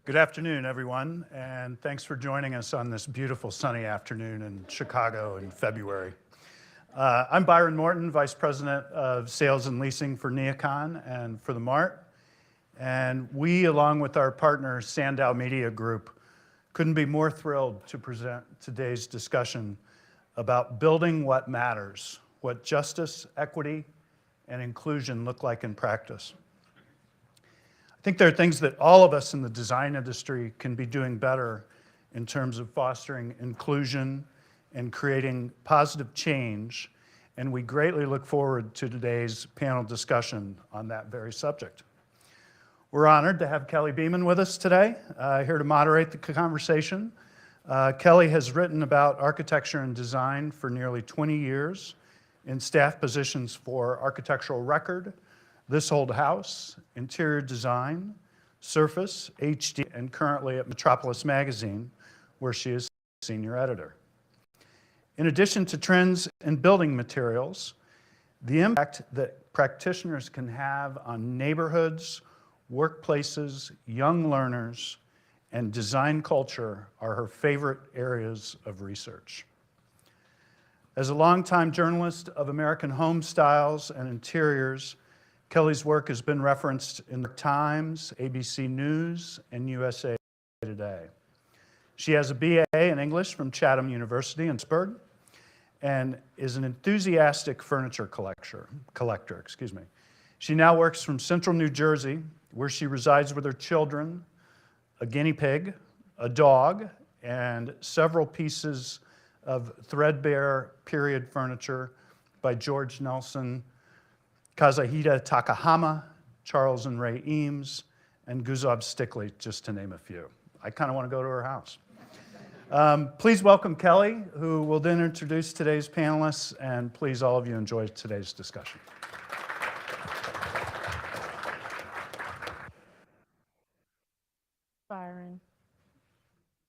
Good afternoon, everyone, and thanks for joining us on this beautiful sunny afternoon in Chicago in February. I'm Byron Morton, Vice President of Sales and Leasing for Neocon and for theMART. And we, along with our partner, SANDOW Media Group, couldn't be more thrilled to present today's discussion about building what matters, what justice, equity, and inclusion look like in practice. I think there are things that all of us in the design industry can be doing better in terms of fostering inclusion and creating positive change, and we greatly look forward to today's panel discussion on that very subject. We're honored to have Kelly Beamon with us today, here to moderate the conversation. Kelly has written about architecture and design for nearly 20 years in staff positions for Architectural Record, This Old House, Interior Design, Surface, HD, and currently at Metropolis Magazine, where she is senior editor. In addition to trends in building materials, the impact that practitioners can have on neighborhoods, workplaces, young learners, and design culture are her favorite areas of research. As a longtime journalist of American home styles and interiors, Kelly's work has been referenced in The Times, ABC News, and USA Today. She has a BA in English from Chatham University in Pittsburgh and is an enthusiastic furniture collector. She now works from Central New Jersey, where she resides with her children, a guinea pig, a dog, and several pieces of threadbare period furniture by George Nelson, Kazuhide Takahama, Charles and Ray Eames, and Gustav Stickley, just to name a few. I kind of want to go to her house. Please welcome Kelly, who will then introduce today's panelists, and please all of you enjoy today's discussion. Byron,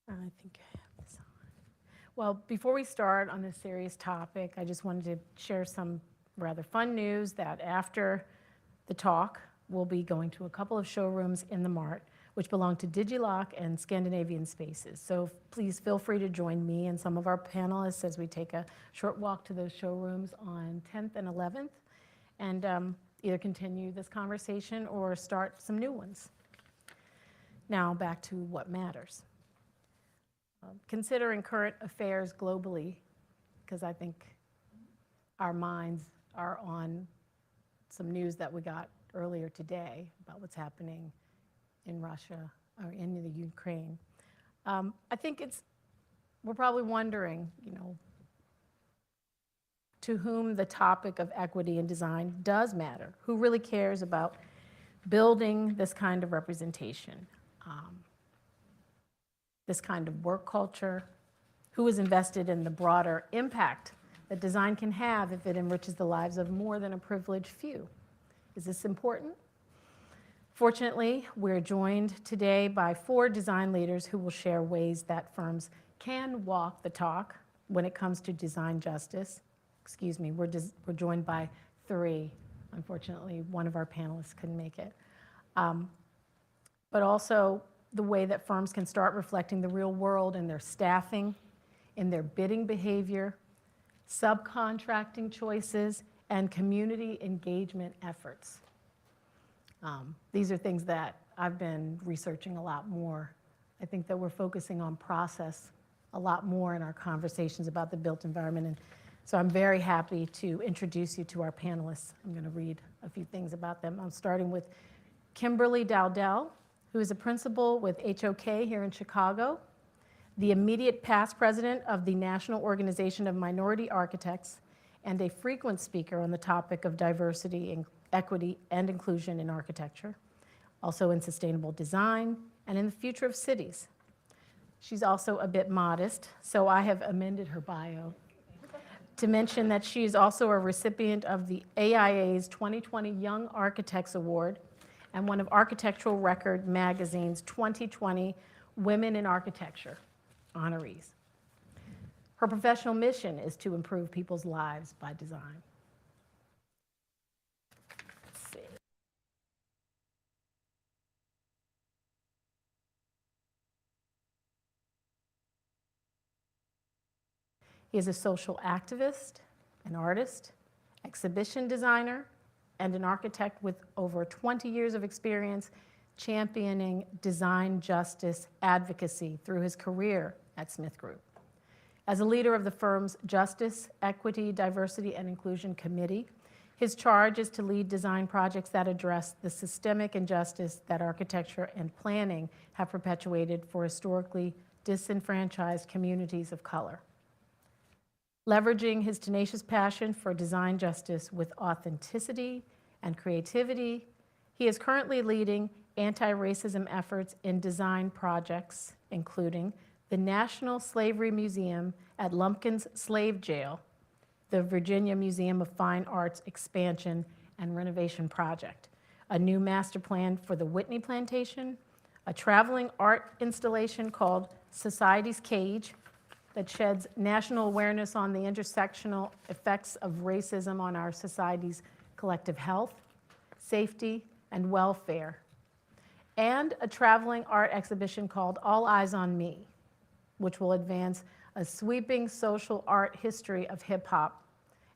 I think I have this on. Well, before we start on this serious topic, I just wanted to share some rather fun news that after the talk, we'll be going to a couple of showrooms in theMART, which belong to Digilock and Scandinavian Spaces. So please feel free to join me and some of our panelists as we take a short walk to those showrooms on 10th and 11th, and either continue this conversation or start some new ones. Now back to what matters. Considering current affairs globally, because I think our minds are on some news that we got earlier today about what's happening in Russia or in the Ukraine. I think we're probably wondering, to whom the topic of equity in design does matter, who really cares about building this kind of representation, this kind of work culture, who is invested in the broader impact that design can have if it enriches the lives of more than a privileged few. Is this important? Fortunately, we're joined today by 4 design leaders who will share ways that firms can walk the talk when it comes to design justice. Excuse me, we're joined by 3. Unfortunately, one of our panelists couldn't make it. But also the way that firms can start reflecting the real world in their staffing, in their bidding behavior, subcontracting choices, and community engagement efforts. These are things that I've been researching a lot more. I think that we're focusing on process a lot more in our conversations about the built environment. And so I'm very happy to introduce you to our panelists. I'm going to read a few things about them. I'm starting with Kimberly Dowdell, who is a principal with HOK here in Chicago, the immediate past president of the National Organization of Minority Architects, and a frequent speaker on the topic of diversity, equity, and inclusion in architecture, also in sustainable design, and in the future of cities. She's also a bit modest, so I have amended her bio to mention that she is also a recipient of the AIA's 2020 Young Architects Award and one of Architectural Record Magazine's 2020 Women in Architecture honorees. Her professional mission is to improve people's lives by design. Let's see. He is a social activist, an artist, exhibition designer, and an architect with over 20 years of experience championing design justice advocacy through his career at SmithGroup. As a leader of the firm's Justice, Equity, Diversity, and Inclusion Committee, his charge is to lead design projects that address the systemic injustice that architecture and planning have perpetuated for historically disenfranchised communities of color. Leveraging his tenacious passion for design justice with authenticity and creativity, he is currently leading anti-racism efforts in design projects, including the National Slavery Museum at Lumpkin's Slave Jail, the Virginia Museum of Fine Arts expansion and renovation project, a new master plan for the Whitney Plantation, a traveling art installation called Society's Cage that sheds national awareness on the intersectional effects of racism on our society's collective health, safety, and welfare, and a traveling art exhibition called All Eyes on Me, which will advance a sweeping social art history of hip hop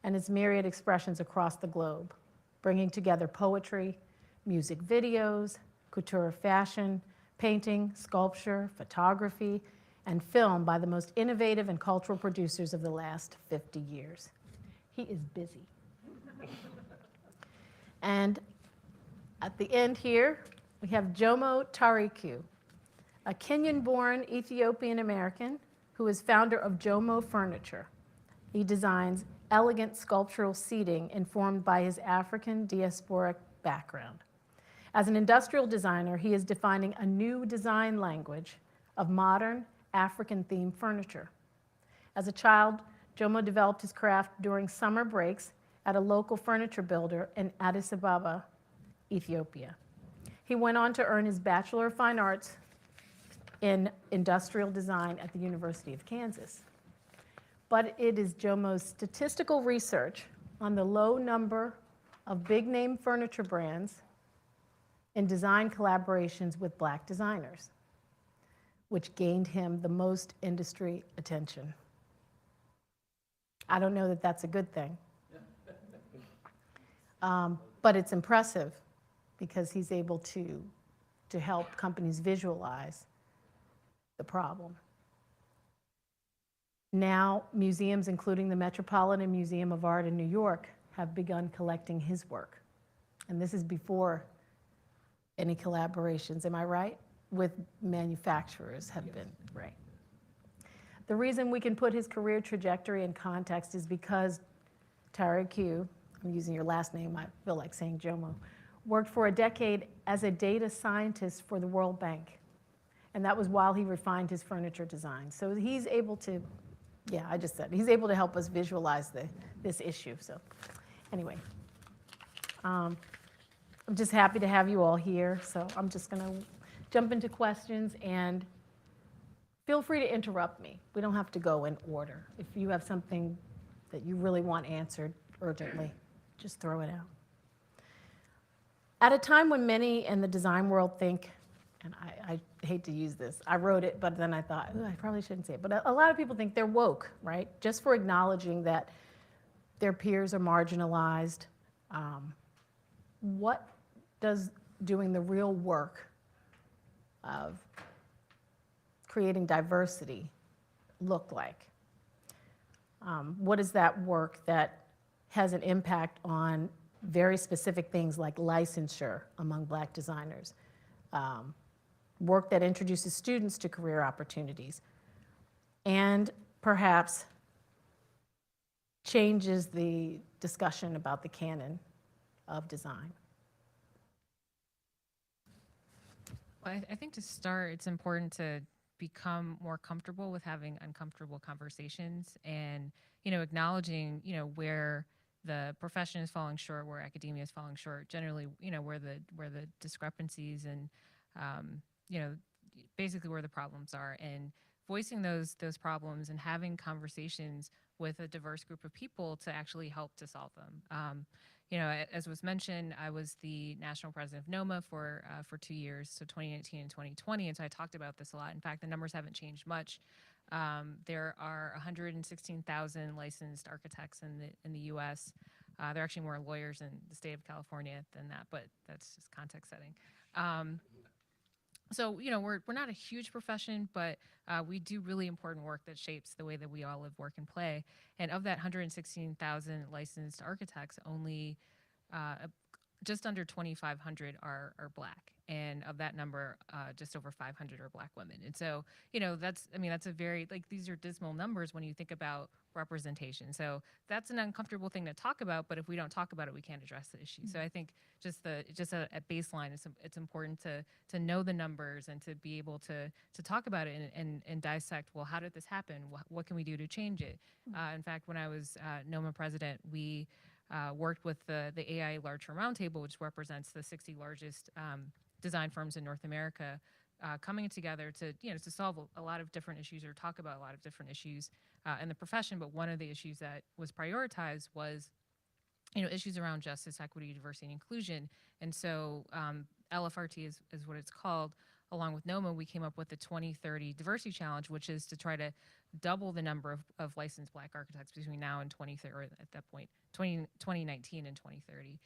and its myriad expressions across the globe, bringing together poetry, music videos, couture fashion, painting, sculpture, photography, and film by the most innovative and cultural producers of the last 50 years. He is busy. And at the end here, we have Jomo Tariq, a Kenyan-born Ethiopian-American who is founder of Jomo Furniture. He designs elegant sculptural seating informed by his African diasporic background. As an industrial designer, he is defining a new design language of modern African-themed furniture. As a child, Jomo developed his craft during summer breaks at a local furniture builder in Addis Ababa, Ethiopia. He went on to earn his Bachelor of Fine Arts in Industrial Design at the University of Kansas. But it is Jomo's statistical research on the low number of big-name furniture brands in design collaborations with Black designers, which gained him the most industry attention. I don't know that that's a good thing. But it's impressive because he's able to help companies visualize the problem. Now, museums, including the Metropolitan Museum of Art in New York, have begun collecting his work. And this is before any collaborations, am I right? With manufacturers have been, right. The reason we can put his career trajectory in context is because Tariku, I'm using your last name, I feel like saying Jomo, worked for a decade as a data scientist for the World Bank. And that was while he refined his furniture design. So he's able to, yeah, I just said, he's able to help us visualize this issue. So anyway, I'm just happy to have you all here. So I'm just gonna jump into questions and feel free to interrupt me. We don't have to go in order. If you have something that you really want answered urgently, just throw it out. At a time when many in the design world think, and I hate to use this, I wrote it, but then I thought, I probably shouldn't say it, but a lot of people think they're woke, right? Just for acknowledging that their peers are marginalized. What does doing the real work of creating diversity look like? What is that work that has an impact on very specific things like licensure among Black designers, work that introduces students to career opportunities, and perhaps changes the discussion about the canon of design? Well, I think to start, it's important to become more comfortable with having uncomfortable conversations and, acknowledging, where the profession is falling short, where academia is falling short, generally, where the discrepancies and, basically where the problems are, and voicing those problems and having conversations with a diverse group of people to actually help to solve them. As was mentioned, I was the national president of NOMA for 2 years, so 2019 and 2020, and so I talked about this a lot. In fact, the numbers haven't changed much. There are 116,000 licensed architects in the U.S. There are actually more lawyers in the state of California than that, but that's just context setting. So we're not a huge profession, but we do really important work that shapes the way that we all live, work, and play. And of that 116,000 licensed architects, only just under 2,500 are Black, and of that number, just over 500 are Black women. And so, that's a very, like, these are dismal numbers when you think about representation. So that's an uncomfortable thing to talk about, but if we don't talk about it, we can't address the issue. So I think just at baseline, it's important to know the numbers and to be able to talk about it and dissect, well, how did this happen? What can we do to change it? In fact, when I was NOMA president, we worked with the AI Large Firm Roundtable, which represents the 60 largest design firms in North America, coming together to solve a lot of different issues or talk about a lot of different issues in the profession. But one of the issues that was prioritized was issues around justice, equity, diversity, and inclusion. And so LFRT is what it's called. Along with NOMA, we came up with the 2030 Diversity Challenge, which is to try to double the number of licensed Black architects between now and 2030, or at that point, 2019 and 2030.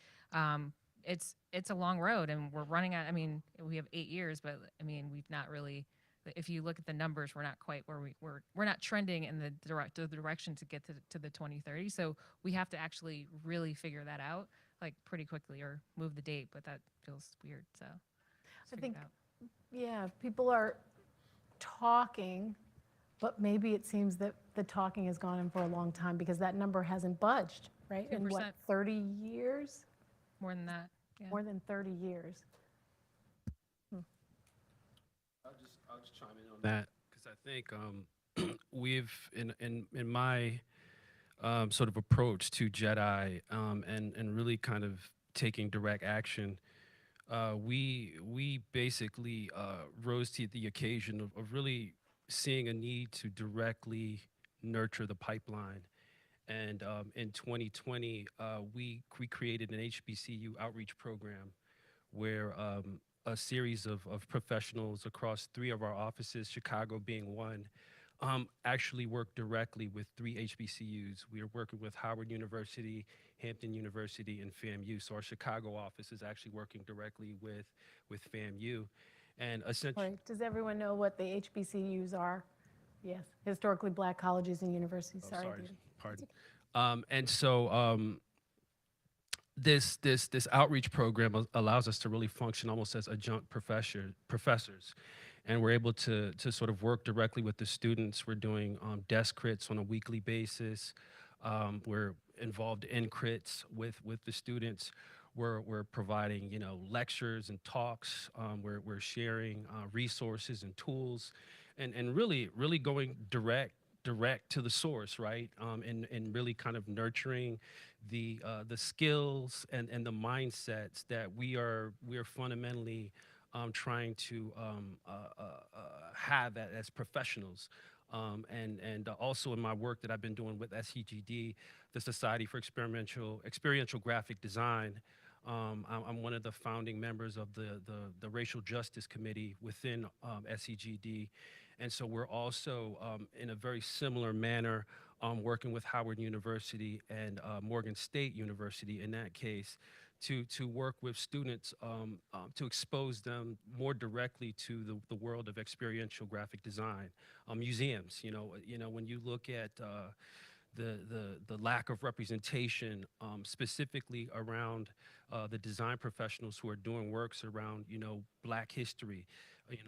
It's a long road, and we're running at, we have 8 years, but we've not really, if you look at the numbers, we're not quite where we're not trending in the direction to get to the 2030. So we have to actually really figure that out, like, pretty quickly, or move the date, but that feels weird, so. I think, yeah, people are talking, but maybe it seems that the talking has gone on for a long time because that number hasn't budged, right? In 2%. what, 30 years? More than that, yeah. More than 30 years. I'll just chime in on that, because I think we've in my sort of approach to JEDI and really kind of taking direct action, we basically rose to the occasion of really seeing a need to directly nurture the pipeline. And in 2020, we created an HBCU outreach program where a series of professionals across 3 of our offices, Chicago being one, actually worked directly with 3 HBCUs. We are working with Howard University, Hampton University, and FAMU. So our Chicago office is actually working directly with FAMU. And essentially, Right. Does everyone know what the HBCUs are? Yes, historically Black colleges and universities. Sorry, Dee. pardon. And so this outreach program allows us to really function almost as adjunct professors. And we're able to sort of work directly with the students. We're doing desk crits on a weekly basis. We're involved in crits with the students. We're providing lectures and talks. We're sharing resources and tools, and really going direct to the source, right? And really kind of nurturing the skills and the mindsets that we are fundamentally trying to have as professionals. And also in my work that I've been doing with SEGD, the Society for Experiential Graphic Design, I'm one of the founding members of the Racial Justice Committee within SEGD. And so we're also, in a very similar manner, working with Howard University and Morgan State University in that case, to work with students to expose them more directly to the world of experiential graphic design. Museums, when you look at the lack of representation, specifically around the design professionals who are doing works around Black history,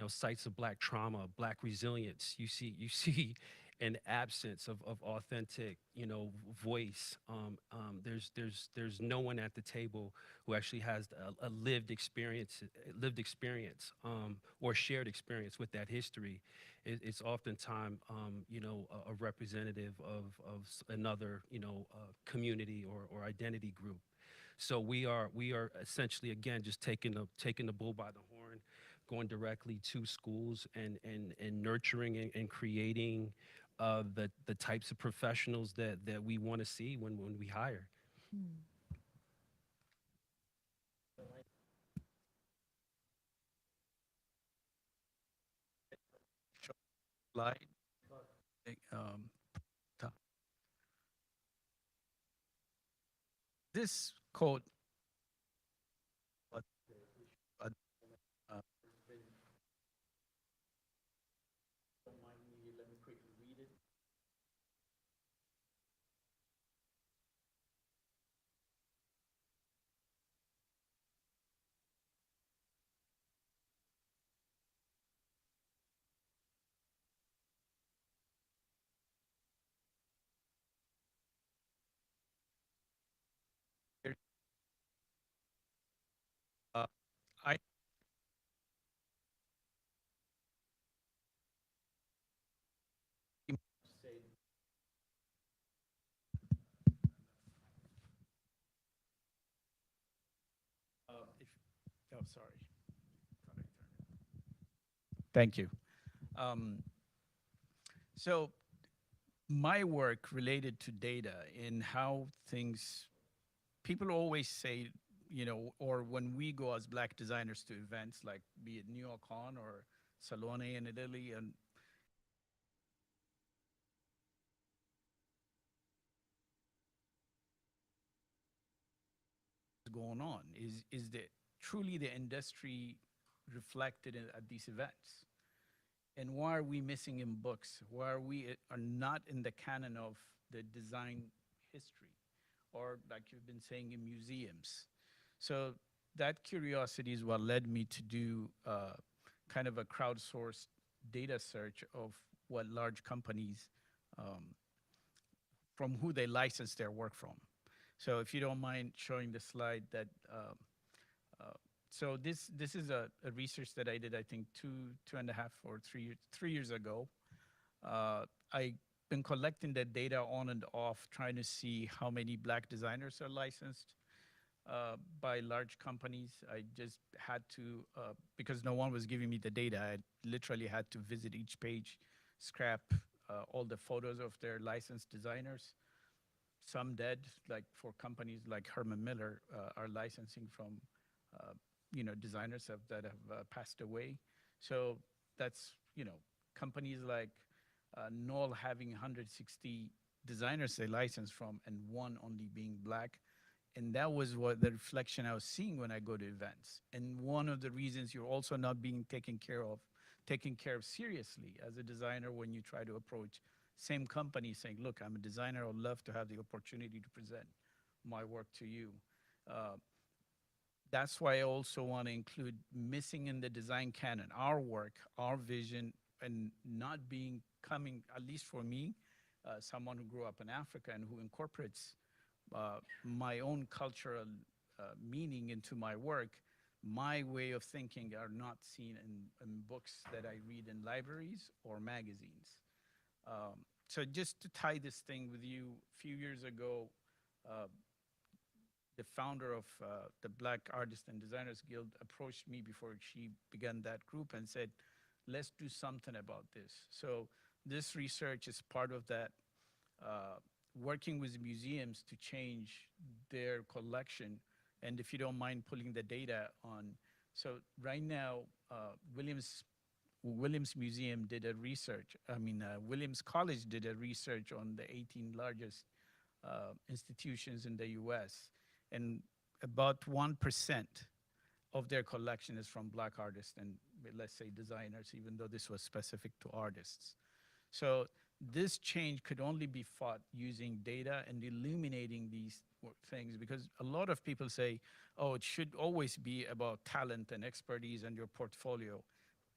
sites of Black trauma, Black resilience. You see an absence of authentic voice. There's no one at the table who actually has a lived experience or shared experience with that history. It's oftentimes a representative of another community or identity group. So we are essentially, again, just taking the bull by the horn, going directly to schools and nurturing and creating the types of professionals that we want to see when we hire. Slide. um, ta- this quote, uh, uh, uh, uh, I if, oh, sorry. Thank you. Um, so my work related to data and how things, people always say, or when we go as black designers to events like be it New York Con or Salone in Italy, and what's going on is the truly the industry reflected at these events, and why are we missing in books? Why are we are not in the canon of the design history, or like you've been saying, in museums? So that curiosity is what led me to do kind of a crowdsourced data search of what large companies, um, from who they license their work from. So if you don't mind showing the slide that, uh, so this is a research that I did, I think two and a half or 3 years ago. I've been collecting that data on and off, trying to see how many black designers are licensed by large companies. I just had to, because no one was giving me the data, I literally had to visit each page, scrap all the photos of their licensed designers. Some dead, like for companies like Herman Miller, are licensing from, designers that have passed away. So that's, companies like Knoll having 160 designers they license from and one only being black. And that was what the reflection I was seeing when I go to events. And one of the reasons you're also not being taken care of seriously as a designer when you try to approach same company saying, look, I'm a designer, I'd love to have the opportunity to present my work to you. Uh, that's why I also want to include missing in the design canon, our work, our vision, and not being coming, at least for me, someone who grew up in Africa and who incorporates my own cultural meaning into my work. My way of thinking are not seen in books that I read in libraries or magazines. So just to tie this thing with you, a few years ago, uh, the founder of the Black Artists and Designers Guild approached me before she began that group and said, let's do something about this. So this research is part of that, working with museums to change their collection. And if you don't mind pulling the data on, so right now, Williams Museum did a research, Williams College did a research on the 18 largest institutions in the US, and about 1% of their collection is from black artists and, let's say, designers, even though this was specific to artists. So this change could only be fought using data and illuminating these things, because a lot of people say, oh, it should always be about talent and expertise and your portfolio,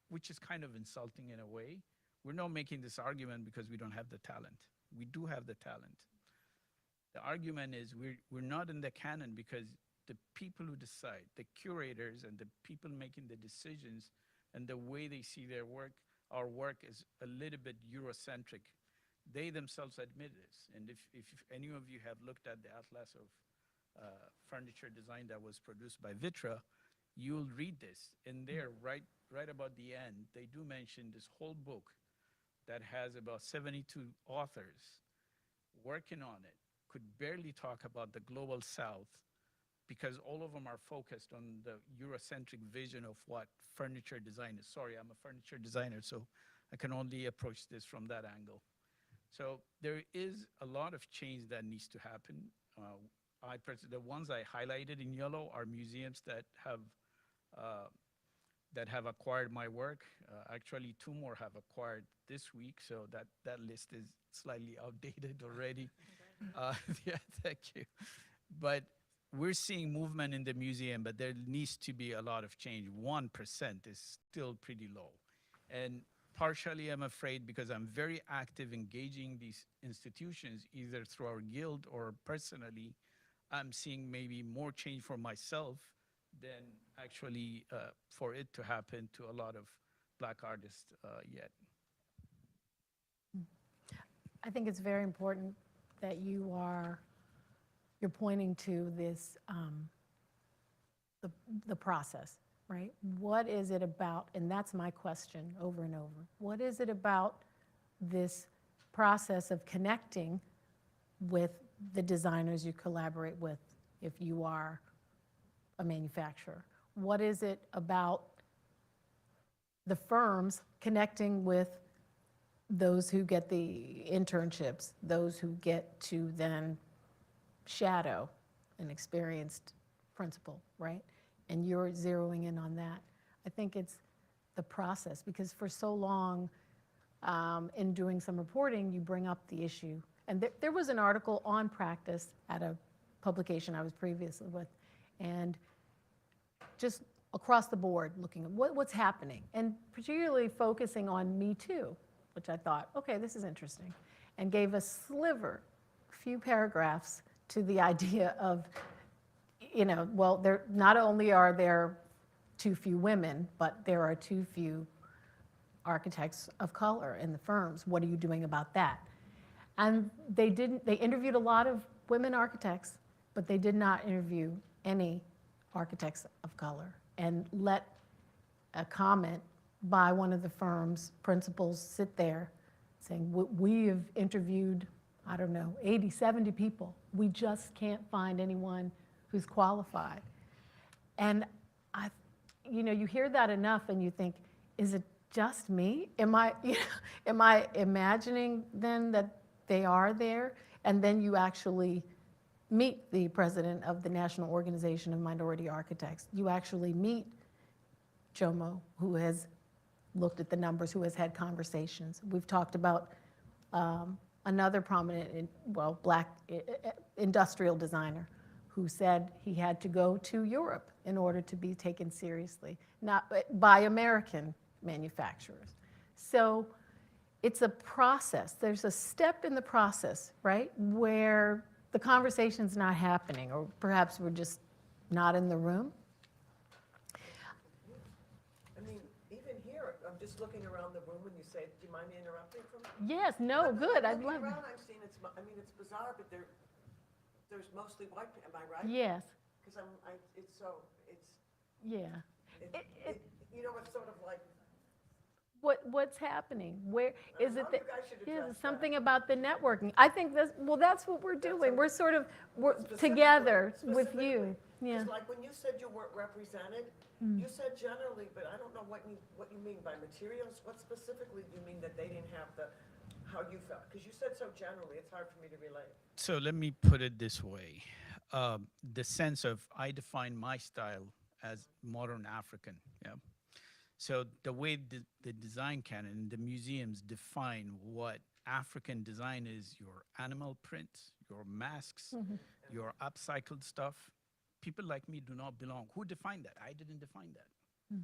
which is kind of insulting in a way. We're not making this argument because we don't have the talent. We do have the talent. The argument is we're not in the canon because the people who decide, the curators and the people making the decisions and the way they see their work, our work is a little bit Eurocentric. They themselves admit this. And if any of you have looked at the Atlas of Furniture Design that was produced by Vitra, you'll read this. And there, right about the end, they do mention this whole book that has about 72 authors working on it, could barely talk about the global South because all of them are focused on the Eurocentric vision of what furniture design is. Sorry, I'm a furniture designer, so I can only approach this from that angle. So there is a lot of change that needs to happen. The ones I highlighted in yellow are museums that have acquired my work. Actually, 2 more have acquired this week, so that list is slightly outdated already. Yeah, thank you. But we're seeing movement in the museum, but there needs to be a lot of change. 1% is still pretty low. And partially, I'm afraid, because I'm very active engaging these institutions, either through our guild or personally, I'm seeing maybe more change for myself than actually for it to happen to a lot of Black artists yet. I think it's very important that you're pointing to this, the process, right? What is it about, and that's my question over and over, what is it about this process of connecting with the designers you collaborate with if you are a manufacturer? What is it about the firms connecting with those who get the internships, those who get to then shadow an experienced principal, right? And you're zeroing in on that. I think it's the process, because for so long, in doing some reporting, you bring up the issue. And there was an article on practice at a publication I was previously with, and just across the board looking at what's happening, and particularly focusing on Me Too, which I thought, okay, this is interesting, and gave a sliver, few paragraphs to the idea of, well, not only are there too few women, but there are too few architects of color in the firms. What are you doing about that? And they interviewed a lot of women architects, but they did not interview any architects of color, and let a comment by one of the firm's principals sit there saying, we have interviewed, I don't know, 80, 70 people. We just can't find anyone who's qualified. And you hear that enough and you think, is it just me? Am I imagining then that they are there? And then you actually meet the president of the National Organization of Minority Architects. You actually meet Jomo, who has looked at the numbers, who has had conversations. We've talked about another prominent, Black industrial designer who said he had to go to Europe in order to be taken seriously, not by American manufacturers. So it's a process. There's a step in the process, right, where the conversation's not happening, or perhaps we're just not in the room. I mean, even here, I'm just looking around the room when you say, do you mind me interrupting for a minute? Yes, no, good, I'd love Looking it. around, I'm seeing it's bizarre, but there's mostly white, am I right? Yes, Because it's yeah. it's sort of like, What's happening? Where is it know, that, you guys should yeah, address something about the networking? I think that's what we're doing. We're sort of, we're Specifically- together with specifically, you. Yeah. It's like when you said you weren't represented, you said generally, but I don't know what you mean by materials. What specifically do you mean that they didn't have how you felt? Because you said so generally, it's hard for me to relate. So let me put it this way. The sense of, I define my style as modern African, yeah. So the way the design canon, the museums define what African design is, your animal prints, your masks, your upcycled stuff. People like me do not belong. Who defined that? I didn't define that.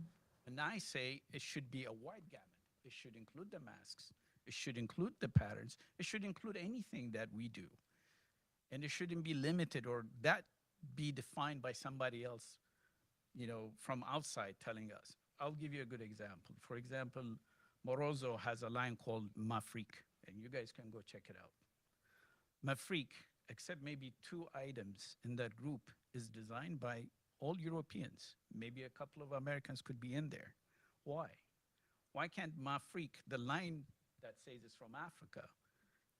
And I say it should be a wide gamut. It should include the masks. It should include the patterns. It should include anything that we do. And it shouldn't be limited or that be defined by somebody else, from outside telling us. I'll give you a good example. For example, Morozo has a line called Mafrique, and you guys can go check it out. Mafrique, except maybe 2 items in that group, is designed by all Europeans. Maybe a couple of Americans could be in there. Why? Why can't Mafrique, the line that says it's from Africa,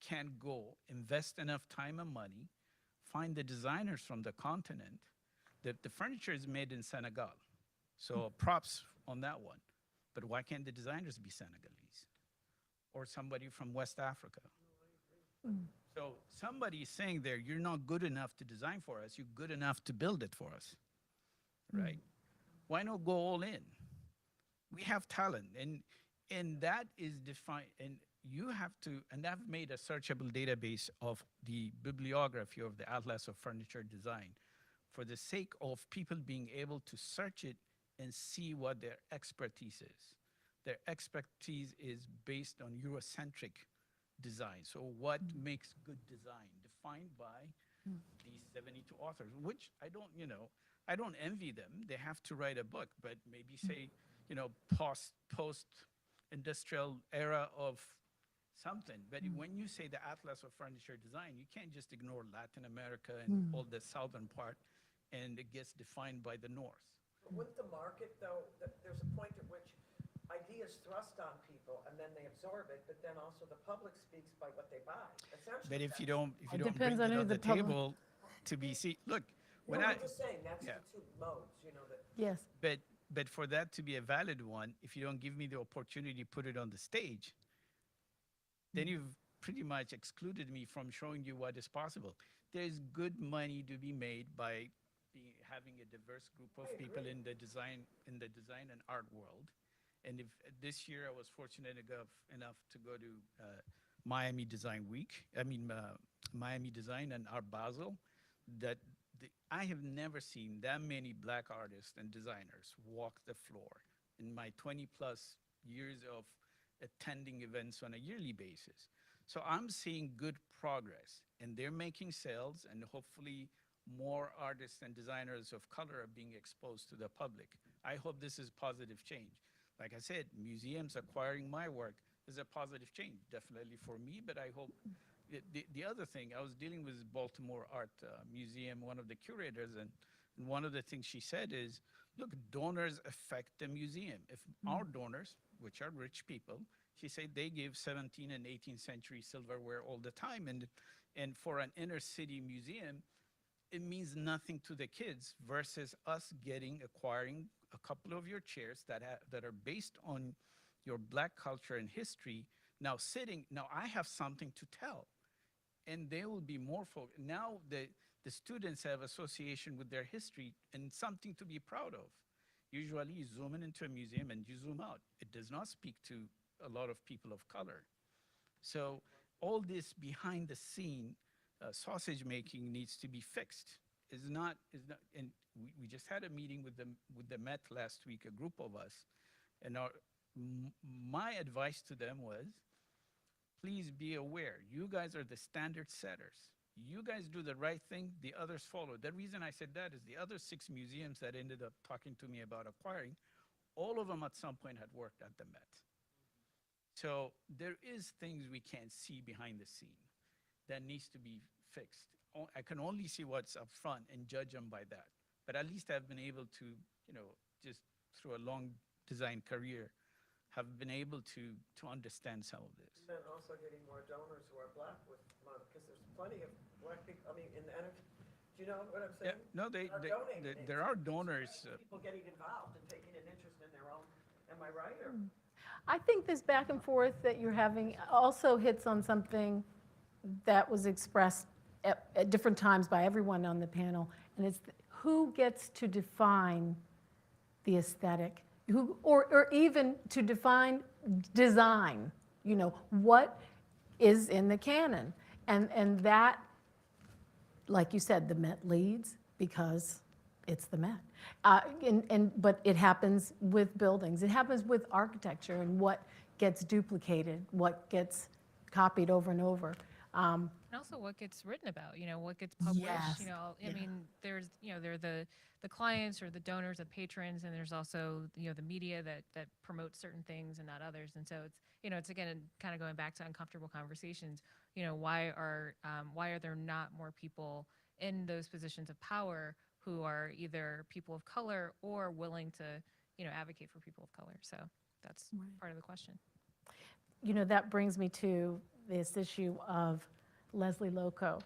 can go invest enough time and money, find the designers from the continent? The furniture is made in Senegal, so props on that one. But why can't the designers be Senegalese or somebody from West Africa? So somebody is saying there, you're not good enough to design for us, you're good enough to build it for us, right? Why not go all in? We have talent, and that is defined, and you have to, and I've made a searchable database of the bibliography of the Atlas of Furniture Design for the sake of people being able to search it and see what their expertise is. Their expertise is based on Eurocentric design. So what makes good design, defined by these 72 authors, which I don't envy them. They have to write a book, but maybe say, post-industrial era of something. But when you say the Atlas of Furniture Design, you can't just ignore Latin America and all the southern part, and it gets defined by the north. Wouldn't the market, though, there's a point at which ideas thrust on people and then they absorb it, but then also the public speaks by what they buy. Essentially, But if that's- you don't bring depends it on who on the the public- table to be seen, look, No, when I'm just saying, that's yeah. the two modes, that. Yes. But for that to be a valid one, if you don't give me the opportunity to put it on the stage, then you've pretty much excluded me from showing you what is possible. There's good money to be made by having a diverse group of people in the design and art world. And if this year I was fortunate enough to go to Miami Design Week, Miami Design and Art Basel, I have never seen that many black artists and designers walk the floor in my 20 plus years of attending events on a yearly basis. So I'm seeing good progress, and they're making sales, and hopefully more artists and designers of color are being exposed to the public. I hope this is positive change. Like I said, museums acquiring my work is a positive change, definitely for me, but I hope the other thing, I was dealing with Baltimore Art Museum, one of the curators, and one of the things she said is, look, donors affect the museum. If our donors, which are rich people, she said they give 17th and 18th century silverware all the time, and for an inner city museum, it means nothing to the kids versus us acquiring a couple of your chairs that are based on your black culture and history. Now I have something to tell, and they will be more focused. Now the students have association with their history and something to be proud of. Usually you zoom into a museum and you zoom out. It does not speak to a lot of people of color. So all this behind the scene sausage making needs to be fixed. And we just had a meeting with the Met last week, a group of us, and my advice to them was, please be aware, you guys are the standard setters. You guys do the right thing, the others follow. The reason I said that is the other 6 museums that ended up talking to me about acquiring, all of them at some point had worked at the Met. So there is things we can't see behind the scene that needs to be fixed. I can only see what's up front and judge them by that. But at least I've been able to, just through a long design career, have been able to understand some of this. And then also getting more donors who are black because there's plenty of black people, in the energy. Do you know what I'm saying? Yeah, no, there are donors. People getting involved and taking an interest in their own. Am I right? Or? I think this back and forth that you're having also hits on something that was expressed at different times by everyone on the panel, and it's who gets to define the aesthetic, or even to define design, what is in the canon. And that, like you said, the Met leads because it's the Met. But it happens with buildings. It happens with architecture and what gets duplicated, what gets copied over and over. And also what gets written about, what gets published, Yes. I mean, there's, there are the clients or the donors, the patrons, and there's also, the media that promotes certain things and not others. And so it's again, kind of going back to uncomfortable conversations, why are there not more people in those positions of power who are either people of color or willing to, advocate for people of color? So that's part of the question. That brings me to this issue of Leslie Loco,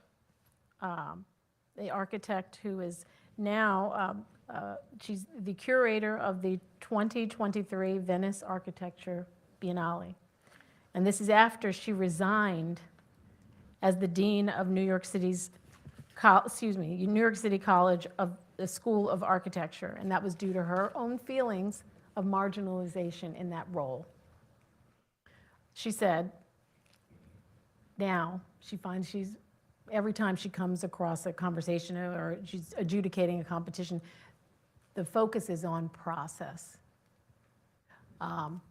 the architect who is now, she's the curator of the 2023 Venice Architecture Biennale. And this is after she resigned as the dean of New York City's, New York City College of the School of Architecture, and that was due to her own feelings of marginalization in that role. She said, now she finds every time she comes across a conversation or she's adjudicating a competition, the focus is on process,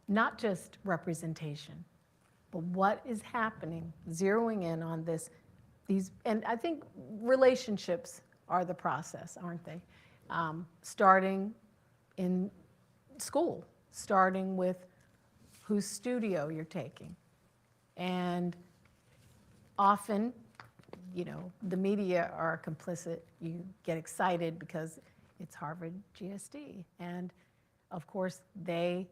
not just representation, but what is happening, zeroing in on and I think relationships are the process, aren't they? Starting in school, starting with whose studio you're taking. And often, the media are complicit. You get excited because it's Harvard GSD. And of course, they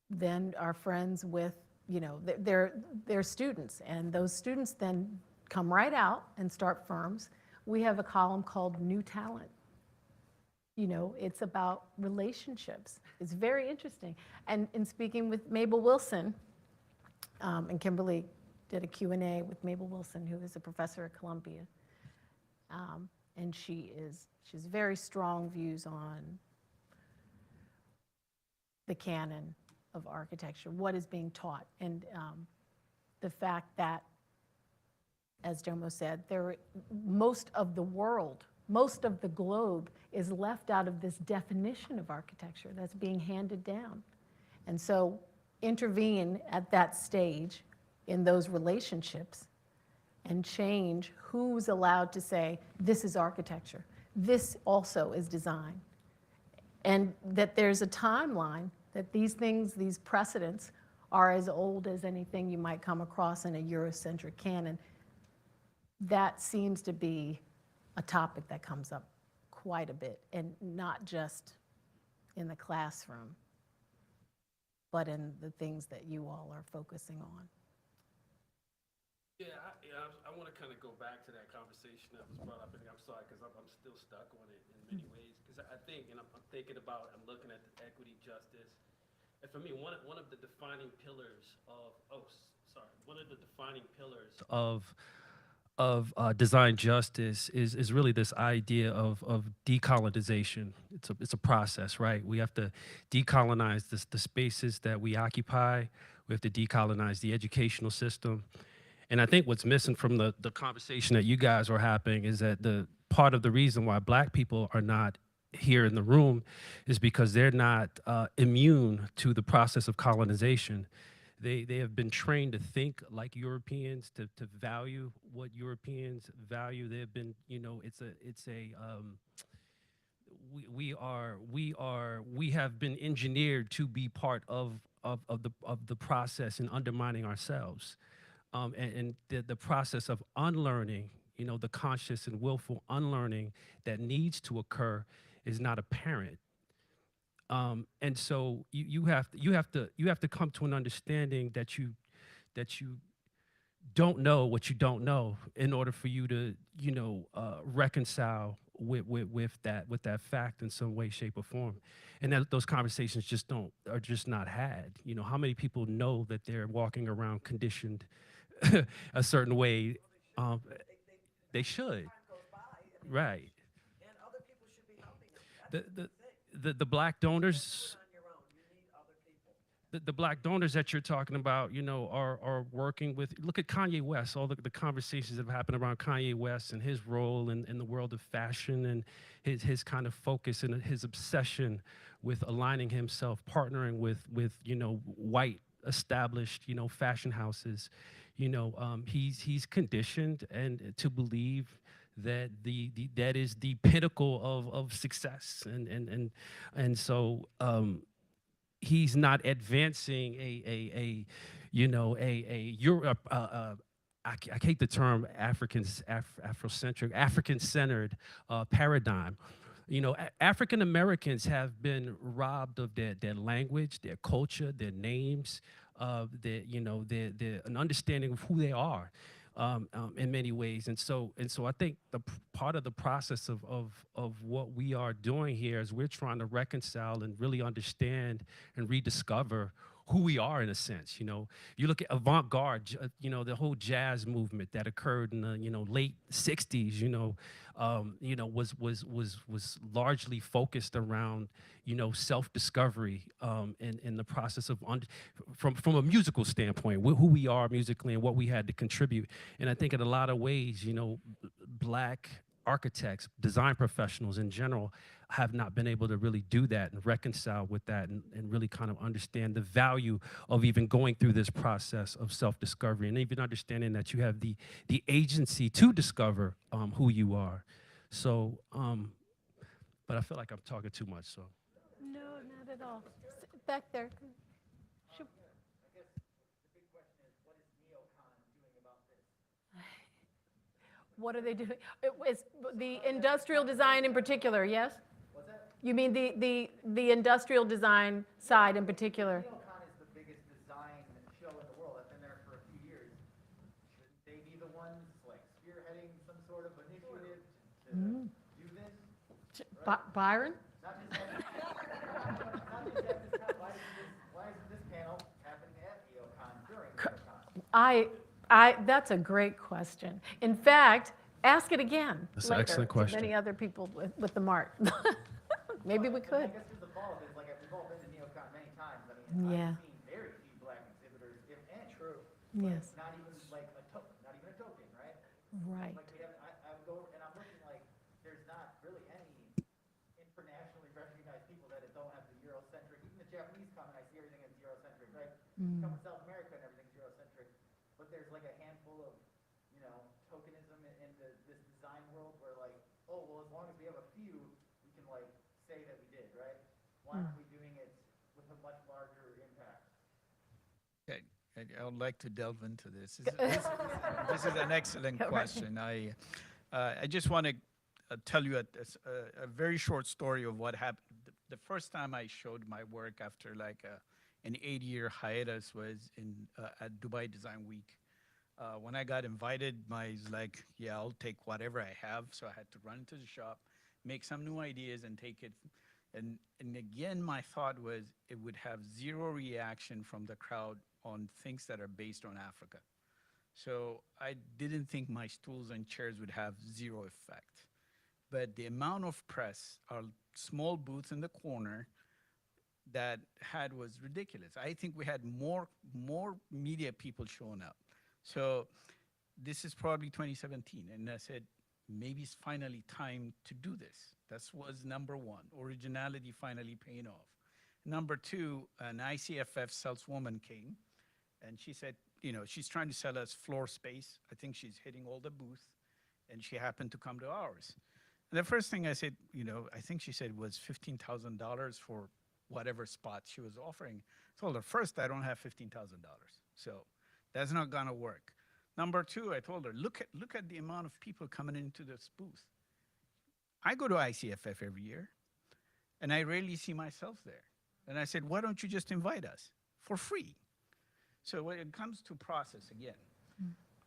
then are friends with, their students. And those students then come right out and start firms. We have a column called New Talent. It's about relationships. It's very interesting. And in speaking with Mabel Wilson, and Kimberly did a Q&A with Mabel Wilson, who is a professor at Columbia. And she has very strong views on the canon of architecture, what is being taught, and the fact that, as Jomo said, most of the world, most of the globe is left out of this definition of architecture that's being handed down. And so intervene at that stage in those relationships and change who's allowed to say, this is architecture, this also is design. And that there's a timeline, that these things, these precedents, are as old as anything you might come across in a Eurocentric canon. That seems to be a topic that comes up quite a bit, and not just in the classroom, but in the things that you all are focusing on. Yeah, I want to kind of go back to that conversation that was brought up, and I'm sorry, because I'm still stuck on it in many ways, because I think, and I'm thinking about, I'm looking at the equity, justice, and for me, one of the defining pillars one of the defining pillars of design justice is really this idea of decolonization. It's a process, right? We have to decolonize the spaces that we occupy. We have to decolonize the educational system. And I think what's missing from the conversation that you guys are having is that the part of the reason why Black people are not here in the room is because they're not immune to the process of colonization. They have been trained to think like Europeans, to value what Europeans value. They have been, we have been engineered to be part of the process in undermining ourselves. And the process of unlearning, the conscious and willful unlearning that needs to occur is not apparent. And so you have to come to an understanding that you don't know what you don't know in order for you to reconcile with that fact in some way, shape, or form. And those conversations are just not had. How many people know that they're walking around conditioned a certain way? They should, right? And other people should be helping them. The Black donors, the Black donors that you're talking about, are working with. Look at Kanye West. All the conversations that have happened around Kanye West and his role in the world of fashion, and his kind of focus and his obsession with aligning himself, partnering with white established fashion houses. He's conditioned and to believe that that is the pinnacle of success, and so he's not advancing I hate the term Afrocentric, African-centered paradigm. African Americans have been robbed of their language, their culture, their names, an understanding of who they are. In many ways, and so I think the part of the process of what we are doing here is we're trying to reconcile and really understand and rediscover who we are in a sense. You know, you look at avant-garde, you know, the whole jazz movement that occurred in the, you know, late 60s, was largely focused around, you know, self-discovery in the process of, from a musical standpoint, who we are musically and what we had to contribute. And I think in a lot of ways, you know, Black architects, design professionals in general have not been able to really do that and reconcile with that and really kind of understand the value of even going through this process of self-discovery and even understanding that you have the agency to discover who you are. So, but I feel like I'm talking too much, so. No, not at all. Back there. Should- What are they doing? It was the industrial design in particular, yes? What's that? You mean the industrial design side in particular? NeoCon is the biggest design show in the world. I've been there for a few years. Shouldn't they be the ones like spearheading some sort of initiative to do this? Byron? Not just at this time. Why isn't this panel happening at NeoCon during NeoCon? That's a great question. In fact, ask it again. That's an later excellent to question. many other people with the MART. Maybe we could. I guess there's a follow-up. Is like we've all been to NeoCon many times. I mean, Yeah. I've seen very few Black exhibitors, if any. True. Yes. Not even like a token, not even a token, right? Right. Like we have, I would go and I'm looking like there's not really any internationally recognized people that don't have the Eurocentric. Even the Japanese come and I see everything as Eurocentric, right? You come from South America and everything's Eurocentric, but there's like a handful of, you know, tokenism in this design world where like, oh well, as long as we have a few, we can like say that we did, right? Why aren't we doing it with a much larger impact? Okay, I would like to delve into this. This is an excellent Go right question. I just want to tell you a very short story of what happened. The first time I showed my work after like an 8-year hiatus was at Dubai Design Week. When I got invited, was like, yeah, I'll take whatever I have. So I had to run into the shop, make some new ideas and take it. And again, my thought was it would have zero reaction from the crowd on things that are based on Africa. So I didn't think my stools and chairs would have zero effect. But the amount of press, our small booths in the corner that was ridiculous. I think we had more media people showing up. So this is probably 2017. And I said, maybe it's finally time to do this. That was number one, originality finally paying off. Number two, an ICFF saleswoman came and she said, you know, she's trying to sell us floor space. I think she's hitting all the booths and she happened to come to ours. And the first thing I said, you know, I think she said was $15,000 for whatever spot she was offering. I told her, first, I don't have $15,000. So that's not gonna work. Number two, I told her, look at the amount of people coming into this booth. I go to ICFF every year, and I rarely see myself there. And I said, why don't you just invite us for free? So when it comes to process, again,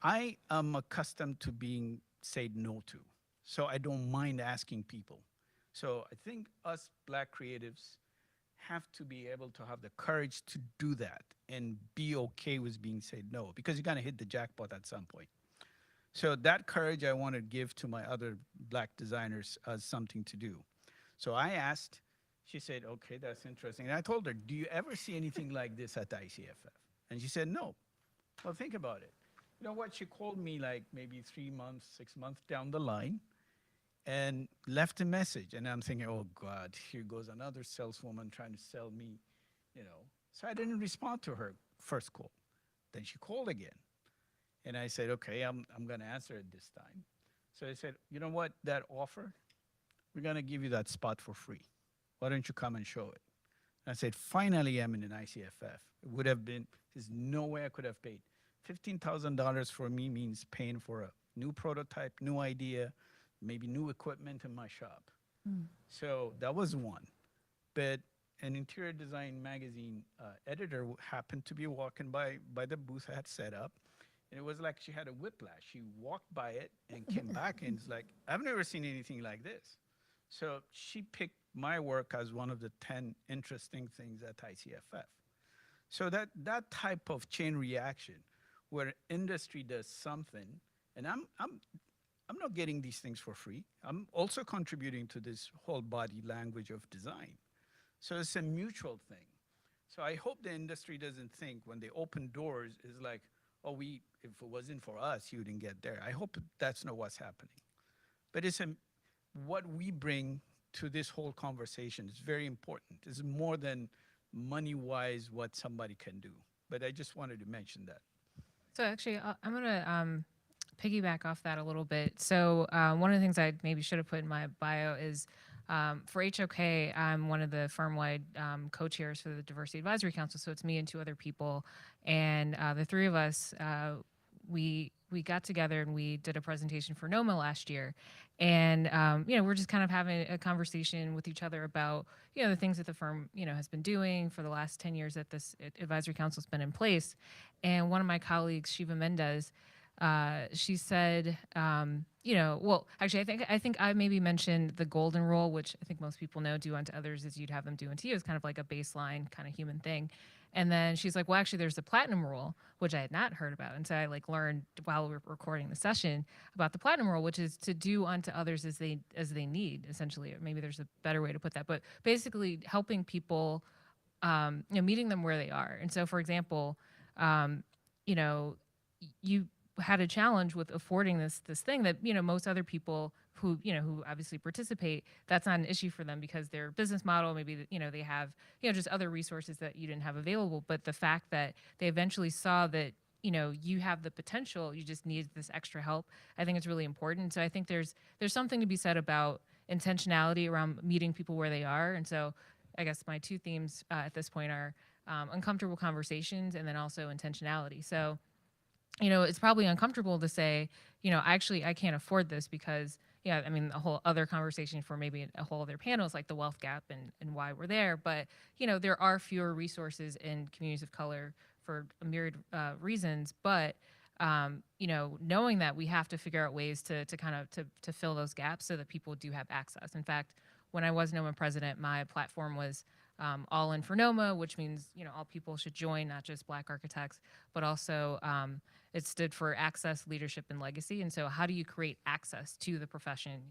I am accustomed to being said no to. So I don't mind asking people. So I think us Black creatives have to be able to have the courage to do that and be okay with being said no, because you're gonna hit the jackpot at some point. So that courage I want to give to my other Black designers as something to do. So I asked, she said, okay, that's interesting. And I told her, do you ever see anything like this at ICFF? And she said, no. Well, think about it. You know what, she called me like maybe 3 months, 6 months down the line and left a message. And I'm thinking, oh God, here goes another saleswoman trying to sell me, you know. So I didn't respond to her first call. Then she called again. And I said, okay, I'm gonna answer it this time. So I said, you know what, that offer, we're gonna give you that spot for free. Why don't you come and show it? And I said, finally I'm in an ICFF. It would have been, there's no way I could have paid. $15,000 for me means paying for a new prototype, new idea, maybe new equipment in my shop. So that was one. But an interior design magazine editor happened to be walking by the booth I had set up. And it was like she had a whiplash. She walked by it and came back and it's like, I've never seen anything like this. So she picked my work as one of the 10 interesting things at ICFF. So that type of chain reaction, where industry does something, and I'm not getting these things for free. I'm also contributing to this whole body language of design. So it's a mutual thing. So I hope the industry doesn't think when they open doors is like, oh, if it wasn't for us, you didn't get there. I hope that's not what's happening. But what we bring to this whole conversation is very important. It's more than money-wise what somebody can do. But I just wanted to mention that. So actually, I'm going to piggyback off that a little bit. So one of the things I maybe should have put in my bio is for HOK, I'm one of the firm-wide co-chairs for the Diversity Advisory Council. So it's me and two other people. And the three of us, we got together and we did a presentation for NOMA last year. And, we're just kind of having a conversation with each other about, the things that the firm, has been doing for the last 10 years that this advisory council's been in place. And one of my colleagues, Shiva Mendez, she said, well, actually, I think I maybe mentioned the golden rule, which I think most people know, do unto others as you'd have them do unto you. It's kind of like a baseline kind of human thing. And then she's like, well, actually, there's the platinum rule, which I had not heard about. And so I learned while we were recording the session about the platinum rule, which is to do unto others as they need, essentially. Or maybe there's a better way to put that. But basically helping people, meeting them where they are. And so, for example, you had a challenge with affording this thing that most other people who obviously participate, that's not an issue for them because their business model, maybe they have just other resources that you didn't have available. But the fact that they eventually saw that you have the potential, you just need this extra help, I think it's really important. So I think there's something to be said about intentionality around meeting people where they are. And so I guess my two themes at this point are uncomfortable conversations and then also intentionality. So it's probably uncomfortable to say, actually, I can't afford this because, a whole other conversation for maybe a whole other panel is like the wealth gap and why we're there. But, there are fewer resources in communities of color for a myriad reasons. But, knowing that we have to figure out ways to fill those gaps so that people do have access. In fact, when I was NOMA president, my platform was all in for NOMA, which means, all people should join, not just Black architects, but also it stood for access, leadership, and legacy. And so how do you create access to the profession,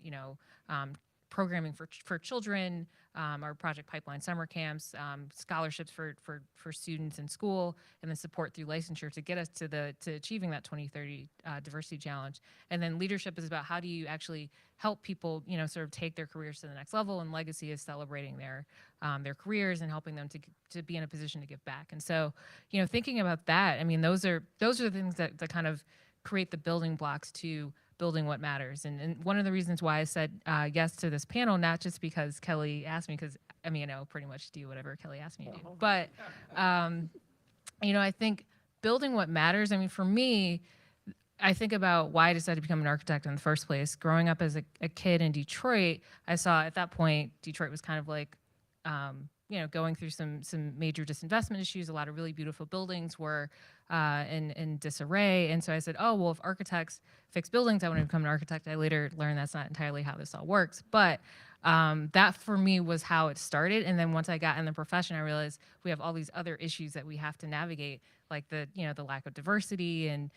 programming for children, our project pipeline summer camps, scholarships for students in school, and then support through licensure to get us to achieving that 2030 diversity challenge. And then leadership is about how do you actually help people, sort of take their careers to the next level, and legacy is celebrating their careers and helping them to be in a position to give back. And so, thinking about that, those are the things that kind of create the building blocks to building what matters. And one of the reasons why I said yes to this panel, not just because Kelly asked me, because I'll pretty much do whatever Kelly asked me to do. But, I think building what matters, for me, I think about why I decided to become an architect in the first place. Growing up as a kid in Detroit, I saw at that point, Detroit was kind of like, going through some major disinvestment issues. A lot of really beautiful buildings were in disarray. And so I said, oh, well, if architects fix buildings, I want to become an architect. I later learned that's not entirely how this all works. But that for me was how it started. And then once I got in the profession, I realized we have all these other issues that we have to navigate, like the lack of diversity and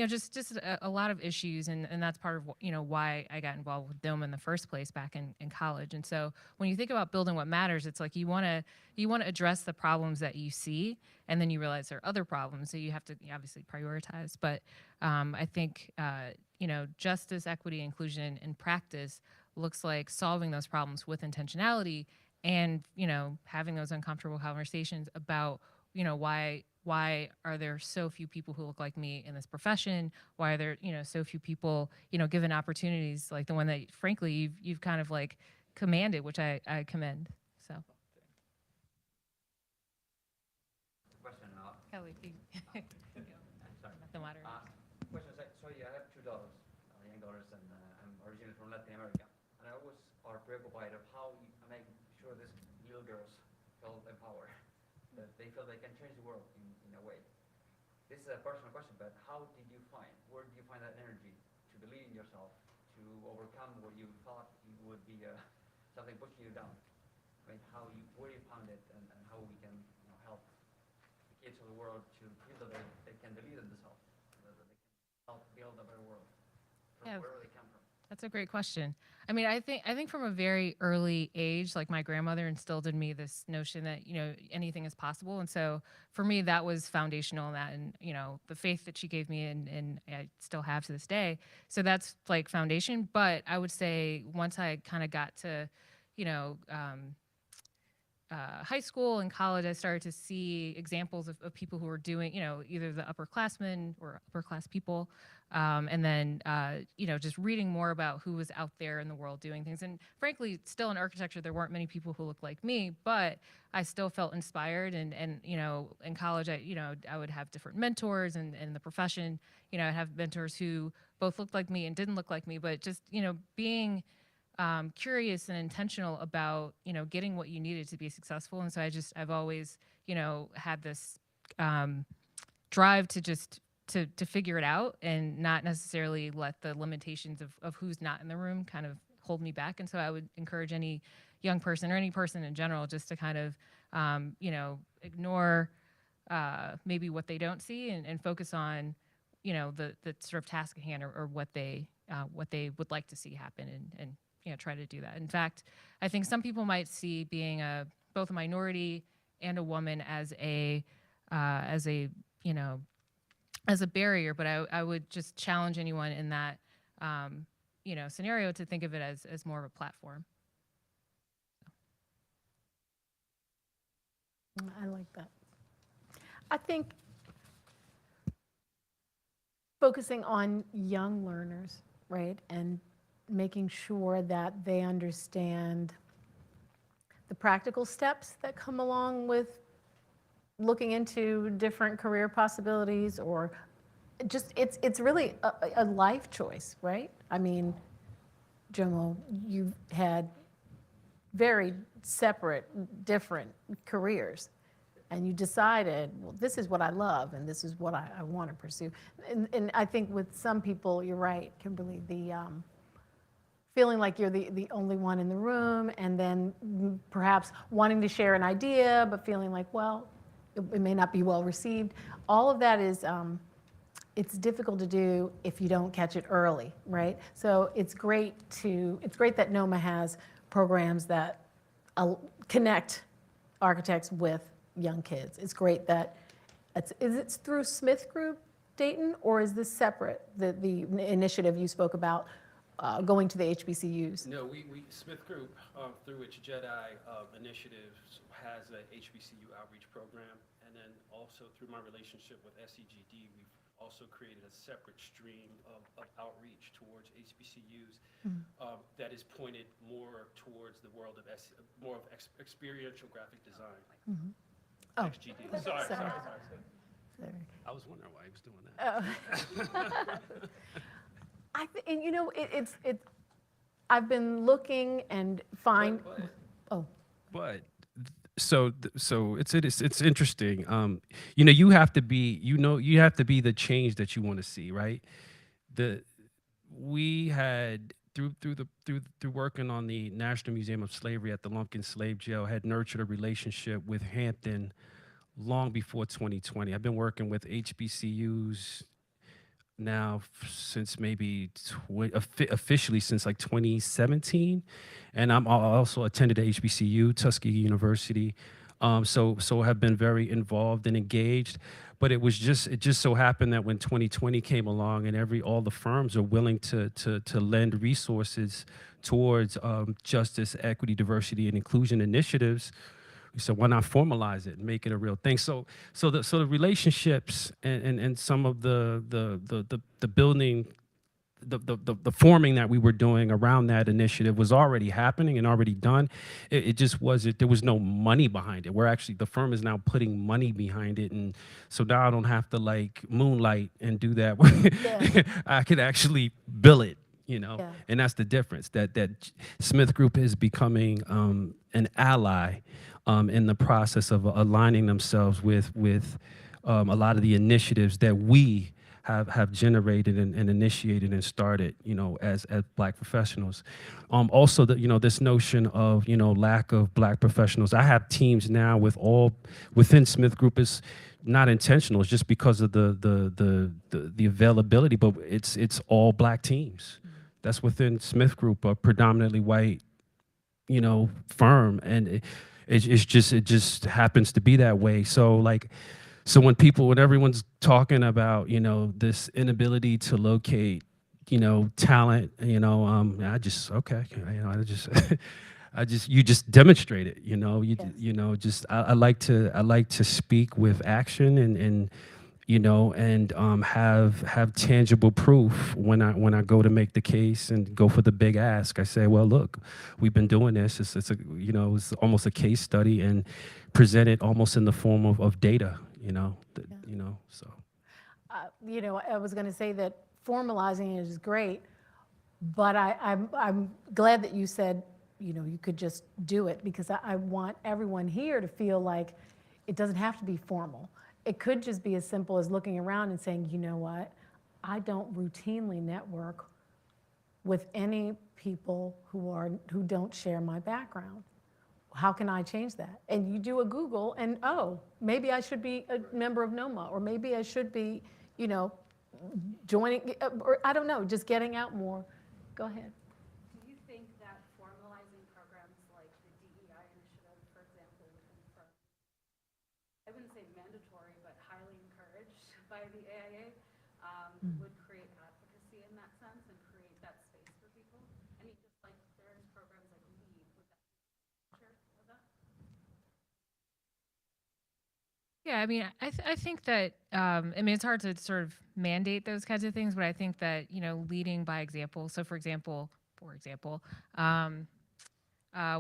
just a lot of issues, and that's part of why I got involved with NOMA in the first place back in college. And so when you think about building what matters, it's like you want to address the problems that you see, and then you realize there are other problems, so you have to obviously prioritize. But I think justice, equity, inclusion in practice looks like solving those problems with intentionality, and having those uncomfortable conversations about why are there so few people who look like me in this profession? Why are there, so few people, given opportunities like the one that, frankly, you've kind of like commanded, which I commend. So. Question. Kelly, Sorry. the moderator. Question. So yeah, I have two daughters, young daughters, and I'm originally from Latin America. And I always are preoccupied of how I make sure these little girls feel empowered, that they feel they can change the world in a way. This is a personal question, but where did you find that energy to believe in yourself, to overcome what you thought would be something pushing you down? Where you found it, and how we can help world to feel that they can believe in themselves, that they can help build a better world from Yeah. wherever they come from. That's a great question. I mean, I think from a very early age, like my grandmother instilled in me this notion that, anything is possible. And so for me, that was foundational in that, and, the faith that she gave me, and I still have to this day. So that's like foundation. But I would say once I kind of got to, high school and college, I started to see examples of people who were doing, either the upperclassmen or upper class people. And then, just reading more about who was out there in the world doing things. And frankly, still in architecture, there weren't many people who looked like me, but I still felt inspired. And in college, I would have different mentors, and in the profession, I'd have mentors who both looked like me and didn't look like me, but just, being curious and intentional about, getting what you needed to be successful. And so I've always, had this drive to just to figure it out, and not necessarily let the limitations of who's not in the room kind of hold me back. And so I would encourage any young person or any person in general just to kind of, ignore maybe what they don't see, and focus on, the sort of task at hand, or what they would like to see happen, and try to do that. In fact, I think some people might see being both a minority and a woman as a barrier, but I would just challenge anyone in that scenario to think of it as more of a platform. I like that. I think focusing on young learners, right, and making sure that they understand the practical steps that come along with looking into different career possibilities, or just it's really a life choice, right? I mean, Jomo, you had very separate, different careers, and you decided, well, this is what I love, and this is what I want to pursue. And I think with some people, you're right, Kimberly, the feeling like you're the only one in the room, and then perhaps wanting to share an idea, but feeling like, well, it may not be well received. All of that is, it's difficult to do if you don't catch it early, right? So it's great that NOMA has programs that connect architects with young kids. It's great that is it through SmithGroup, Dayton, or is this separate, the initiative you spoke about, going to the HBCUs? No, we SmithGroup, through its JEDI initiative, has a HBCU outreach program, and then also through my relationship with SEGD, we've also created a separate stream of outreach towards HBCUs that is pointed more towards the world of experiential graphic design. Oh, XGD. Sorry. sorry. I was wondering why he was doing that. And I've been looking and find. But so it's interesting. You have to be the change that you want to see, right? We had through working on the National Museum of Slavery at the Lumpkin Slave Jail, had nurtured a relationship with Hampton long before 2020. I've been working with HBCUs now since maybe officially since like 2017, and I'm also attended HBCU, Tuskegee University, so have been very involved and engaged. But it just so happened that when 2020 came along, and all the firms are willing to lend resources towards justice, equity, diversity, and inclusion initiatives, we said, why not formalize it and make it a real thing? So the relationships and some of the building, the forming that we were doing around that initiative was already happening and already done. It just wasn't, there was no money behind it. The firm is now putting money behind it. And so now I don't have to like moonlight and do that. Yeah. I could actually bill it, Yeah. And that's the difference, that SmithGroup is becoming an ally in the process of aligning themselves with a lot of the initiatives that we have generated and initiated and started, as Black professionals. Also, this notion of lack of Black professionals. I have teams now within Smith Group. Is not intentional. It's just because of the availability, but it's all Black teams. That's within Smith Group, a predominantly white, firm, and it just happens to be that way. So when everyone's talking about this inability to locate talent, I just okay, you just demonstrate it, Yes. I like to speak with action and have tangible proof when I go to make the case and go for the big ask. I say, well, look, we've been doing this. It's almost a case study and present it almost in the form of data. So. I was going to say that formalizing is great, but I'm glad that you said, you could just do it, because I want everyone here to feel like it doesn't have to be formal. It could just be as simple as looking around and saying, you know what, I don't routinely network with any people who don't share my background. How can I change that? And you do a Google and, oh, maybe I should be a member of NOMA, or maybe I should be, joining, or I don't know, just getting out more. Go ahead. Do you think that formalizing programs like the DEI initiative, for example, within firms, I wouldn't say mandatory, but highly encouraged by the AIA, would create advocacy in that sense and create that space for people? I mean, just like there's programs like LEAD, would that be a feature of that? Yeah, I mean, I think that, it's hard to sort of mandate those kinds of things, but I think that, leading by example. So for example,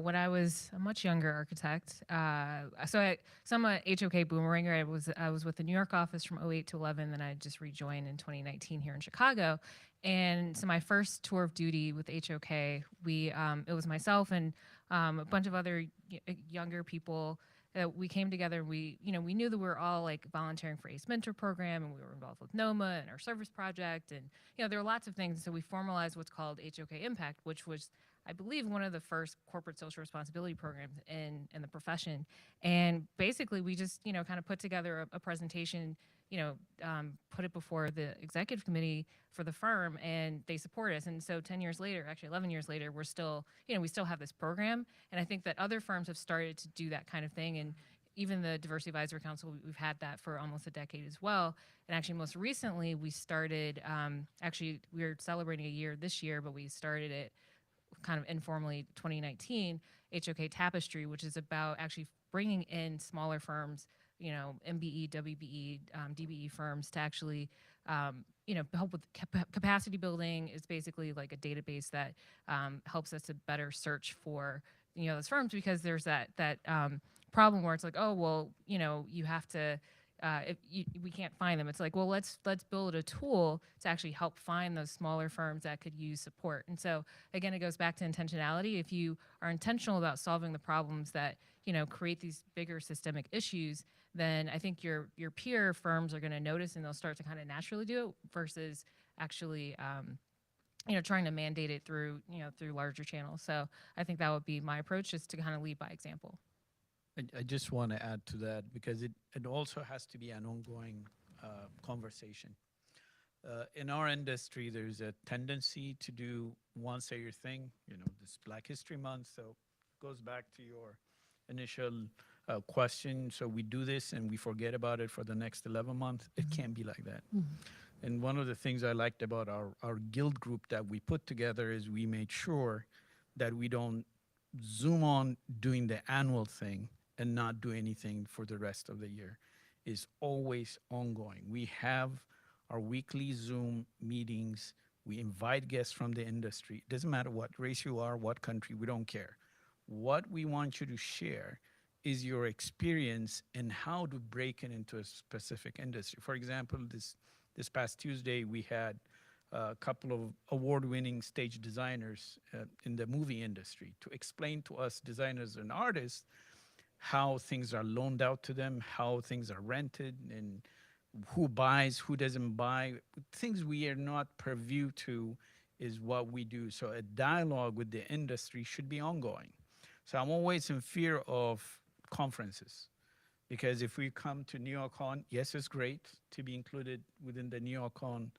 when I was a much younger architect, so I'm a HOK boomeranger. I was with the New York office from 08 to 11, then I just rejoined in 2019 here in Chicago. And so my first tour of duty with HOK, it was myself and a bunch of other younger people. We came together. We knew that we were all like volunteering for ACE Mentor program, and we were involved with NOMA and our service project, and there were lots of things. So we formalized what's called HOK Impact, which was, I believe, one of the first corporate social responsibility programs in the profession. And basically, we just kind of put together a presentation, put it before the executive committee for the firm, and they support us. And so 10 years later, actually 11 years later, we're still, we still have this program. And I think that other firms have started to do that kind of thing. And even the Diversity Advisory Council, we've had that for almost a decade as well. And actually, most recently, we started, we're celebrating a year this year, but we started it kind of informally 2019, HOK Tapestry, which is about actually bringing in smaller firms, MBE, WBE, DBE firms to actually, help with capacity building. Is basically like a database that helps us to better search for, those firms, because there's that problem where it's like, oh, well, you have to, we can't find them. It's like, well, let's build a tool to actually help find those smaller firms that could use support. And so again, it goes back to intentionality. If you are intentional about solving the problems that create these bigger systemic issues, then I think your peer firms are going to notice, and they'll start to kind of naturally do it, versus actually trying to mandate it through through larger channels. So I think that would be my approach, just to kind of lead by example. I just want to add to that, because it also has to be an ongoing conversation. In our industry, there's a tendency to do once a year thing, this Black History Month. So it goes back to your initial question. So we do this and we forget about it for the next 11 months. It can't be like that. And one of the things I liked about our guild group that we put together is we made sure that we don't zoom on doing the annual thing and not do anything for the rest of the year. Is always ongoing. We have our weekly Zoom meetings. We invite guests from the industry. It doesn't matter what race you are, what country, we don't care. What we want you to share is your experience and how to break it into a specific industry. For example, this past Tuesday, we had a couple of award-winning stage designers in the movie industry to explain to us designers and artists how things are loaned out to them, how things are rented, and who buys, who doesn't buy, things we are not purview to is what we do. So a dialogue with the industry should be ongoing. So I'm always in fear of conferences, because if we come to New York Con, yes, it's great to be included within the New York Con,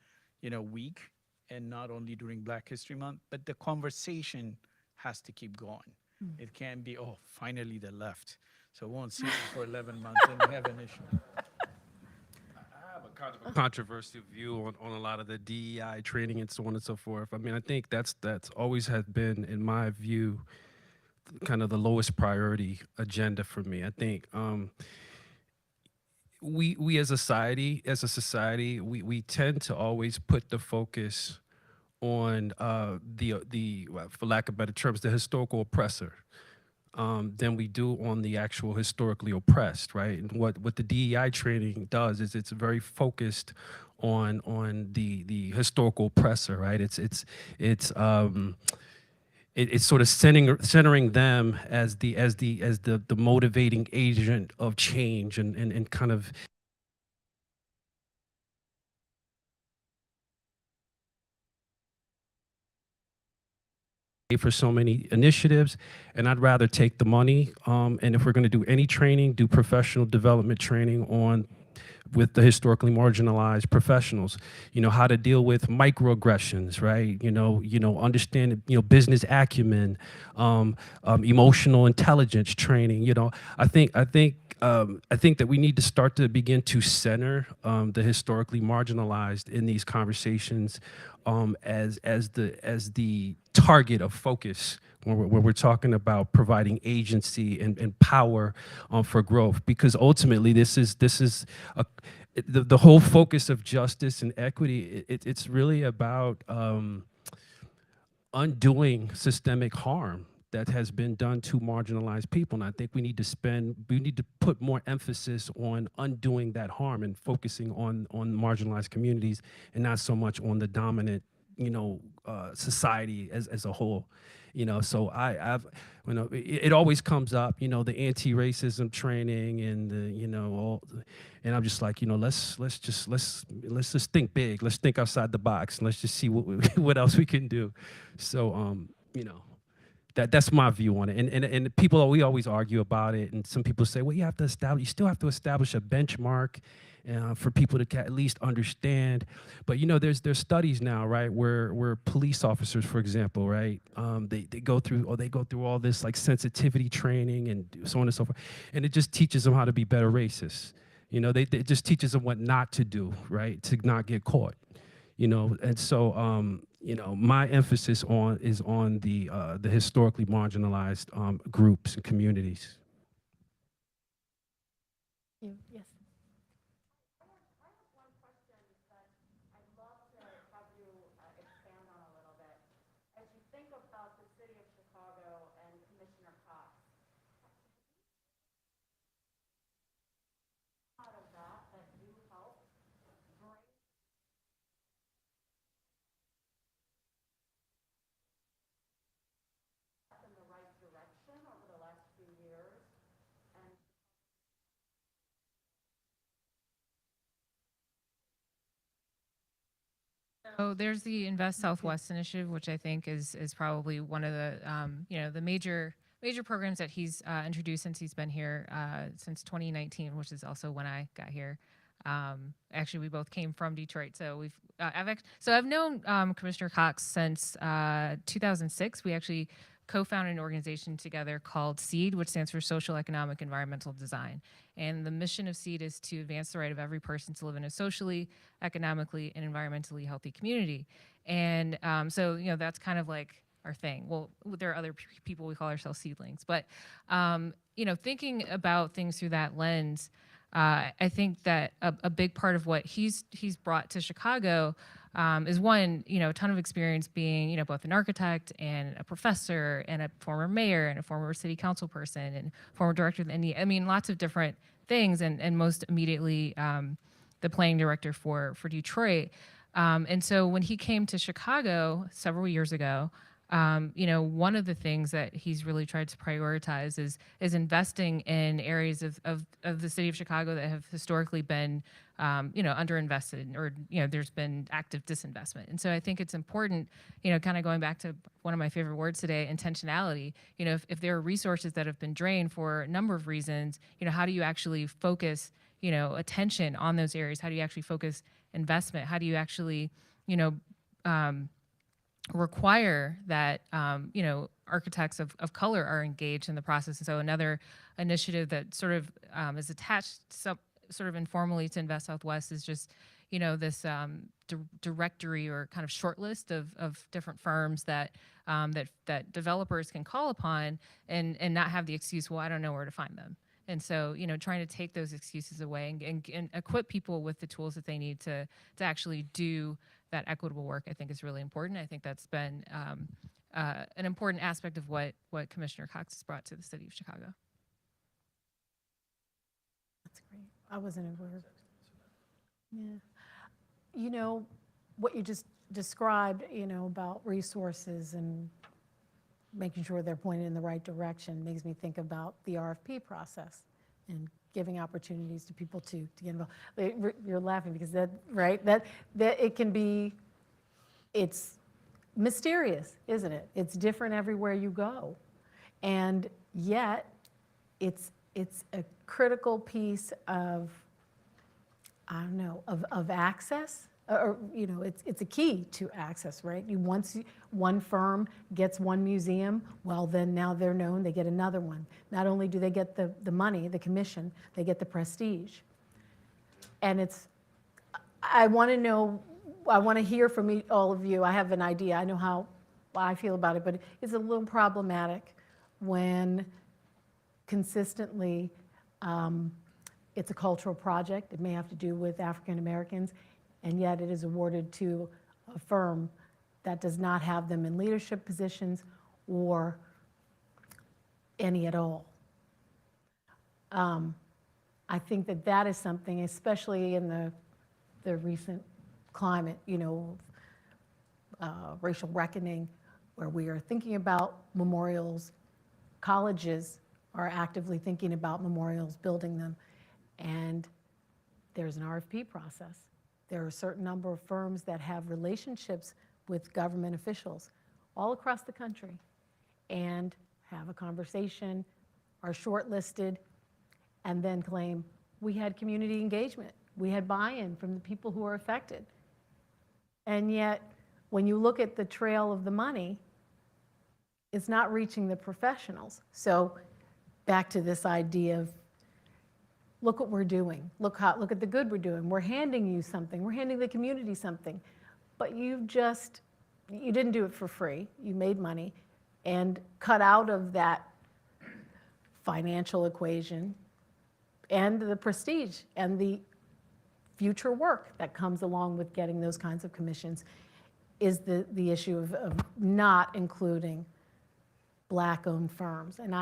week, and not only during Black History Month, but the conversation has to keep going. It can't be, oh, finally they left, so we won't see them for 11 months and we have an issue. I have a kind of a controversial view on a lot of the DEI training and so on and so forth. I mean, I think that's always has been, in my view, kind of the lowest priority agenda for me. I think we as a society, we tend to always put the focus on well, for lack of better terms, the historical oppressor, than we do on the actual historically oppressed, right? And what the DEI training does is it's very focused on the historical oppressor, right? It's sort of centering them as the motivating agent of change and kind of for so many initiatives, and I'd rather take the money, and if we're going to do any training, do professional development training with the historically marginalized professionals, how to deal with microaggressions, right? Understand, business acumen, emotional intelligence training. I think that we need to start to begin to center the historically marginalized in these conversations as the target of focus when we're talking about providing agency and power for growth, because ultimately this is the whole focus of justice and equity. It's really about undoing systemic harm that has been done to marginalized people. And I think we need to put more emphasis on undoing that harm and focusing on marginalized communities and not so much on the dominant, society as a whole. So it always comes up, the anti-racism training and and I'm just like, let's just think big. Let's think outside the box and let's just see what else we can do. So, that's my view on it. And we always argue about it. And some people say, well, you still have to establish a benchmark for people to at least understand. But there's studies now, right, where police officers, for example, right, they go through all this like sensitivity training and so on and so forth, and it just teaches them how to be better racists. It just teaches them what not to do, right, to not get caught. And so my emphasis is on the historically marginalized groups and communities. Yes. So there's the Invest Southwest initiative, which I think is probably one of the the major programs that he's introduced since he's been here since 2019, which is also when I got here. Actually, we both came from Detroit, so I've known Commissioner Cox since 2006. We actually co-founded an organization together called SEED, which stands for Social, Economic, Environmental Design. And the mission of SEED is to advance the right of every person to live in a socially, economically, and environmentally healthy community. And so, that's kind of like our thing. Well, there are other people, we call ourselves seedlings. But, thinking about things through that lens, I think that a big part of what he's brought to Chicago is one, a ton of experience being, both an architect and a professor and a former mayor and a former city council person and former director of the NDA. I mean, lots of different things, and most immediately the planning director for Detroit. And so when he came to Chicago several years ago, one of the things that he's really tried to prioritize is investing in areas of the city of Chicago that have historically been, underinvested, or, there's been active disinvestment. And so I think it's important, kind of going back to one of my favorite words today, intentionality. If there are resources that have been drained for a number of reasons, how do you actually focus, attention on those areas? How do you actually focus investment? How do you actually, require that architects of color are engaged in the process? And so another initiative that sort of is attached sort of informally to Invest Southwest is just this directory or kind of short list of different firms that that developers can call upon and not have the excuse, well, I don't know where to find them. And so, trying to take those excuses away and equip people with the tools that they need to actually do that equitable work, I think is really important. I think that's been an important aspect of what Commissioner Cox has brought to the city of Chicago. That's great. I wasn't aware. Yeah. What you just described, about resources and making sure they're pointed in the right direction makes me think about the RFP process and giving opportunities to people to get involved. You're laughing because that it can be, it's mysterious, isn't it? It's different everywhere you go. And yet it's a critical piece of, I don't know, of access, or it's a key to access, right? Once one firm gets one museum, well, then now they're known, they get another one. Not only do they get the money, the commission, they get the prestige. And I want to hear from all of you. I have an idea. I know how I feel about it, but it's a little problematic when consistently it's a cultural project. It may have to do with African Americans, and yet it is awarded to a firm that does not have them in leadership positions or any at all. I think that is something, especially in the recent climate, racial reckoning, where we are thinking about memorials. Colleges are actively thinking about memorials, building them, and there's an RFP process. There are a certain number of firms that have relationships with government officials all across the country and have a conversation, are shortlisted, and then claim, we had community engagement. We had buy-in from the people who are affected. And yet, when you look at the trail of the money, it's not reaching the professionals. So back to this idea of, look what we're doing. Look at the good we're doing. We're handing you something. We're handing the community something. But you didn't do it for free. You made money and cut out of that financial equation and the prestige and the future work that comes along with getting those kinds of commissions is the issue of not including Black-owned firms. And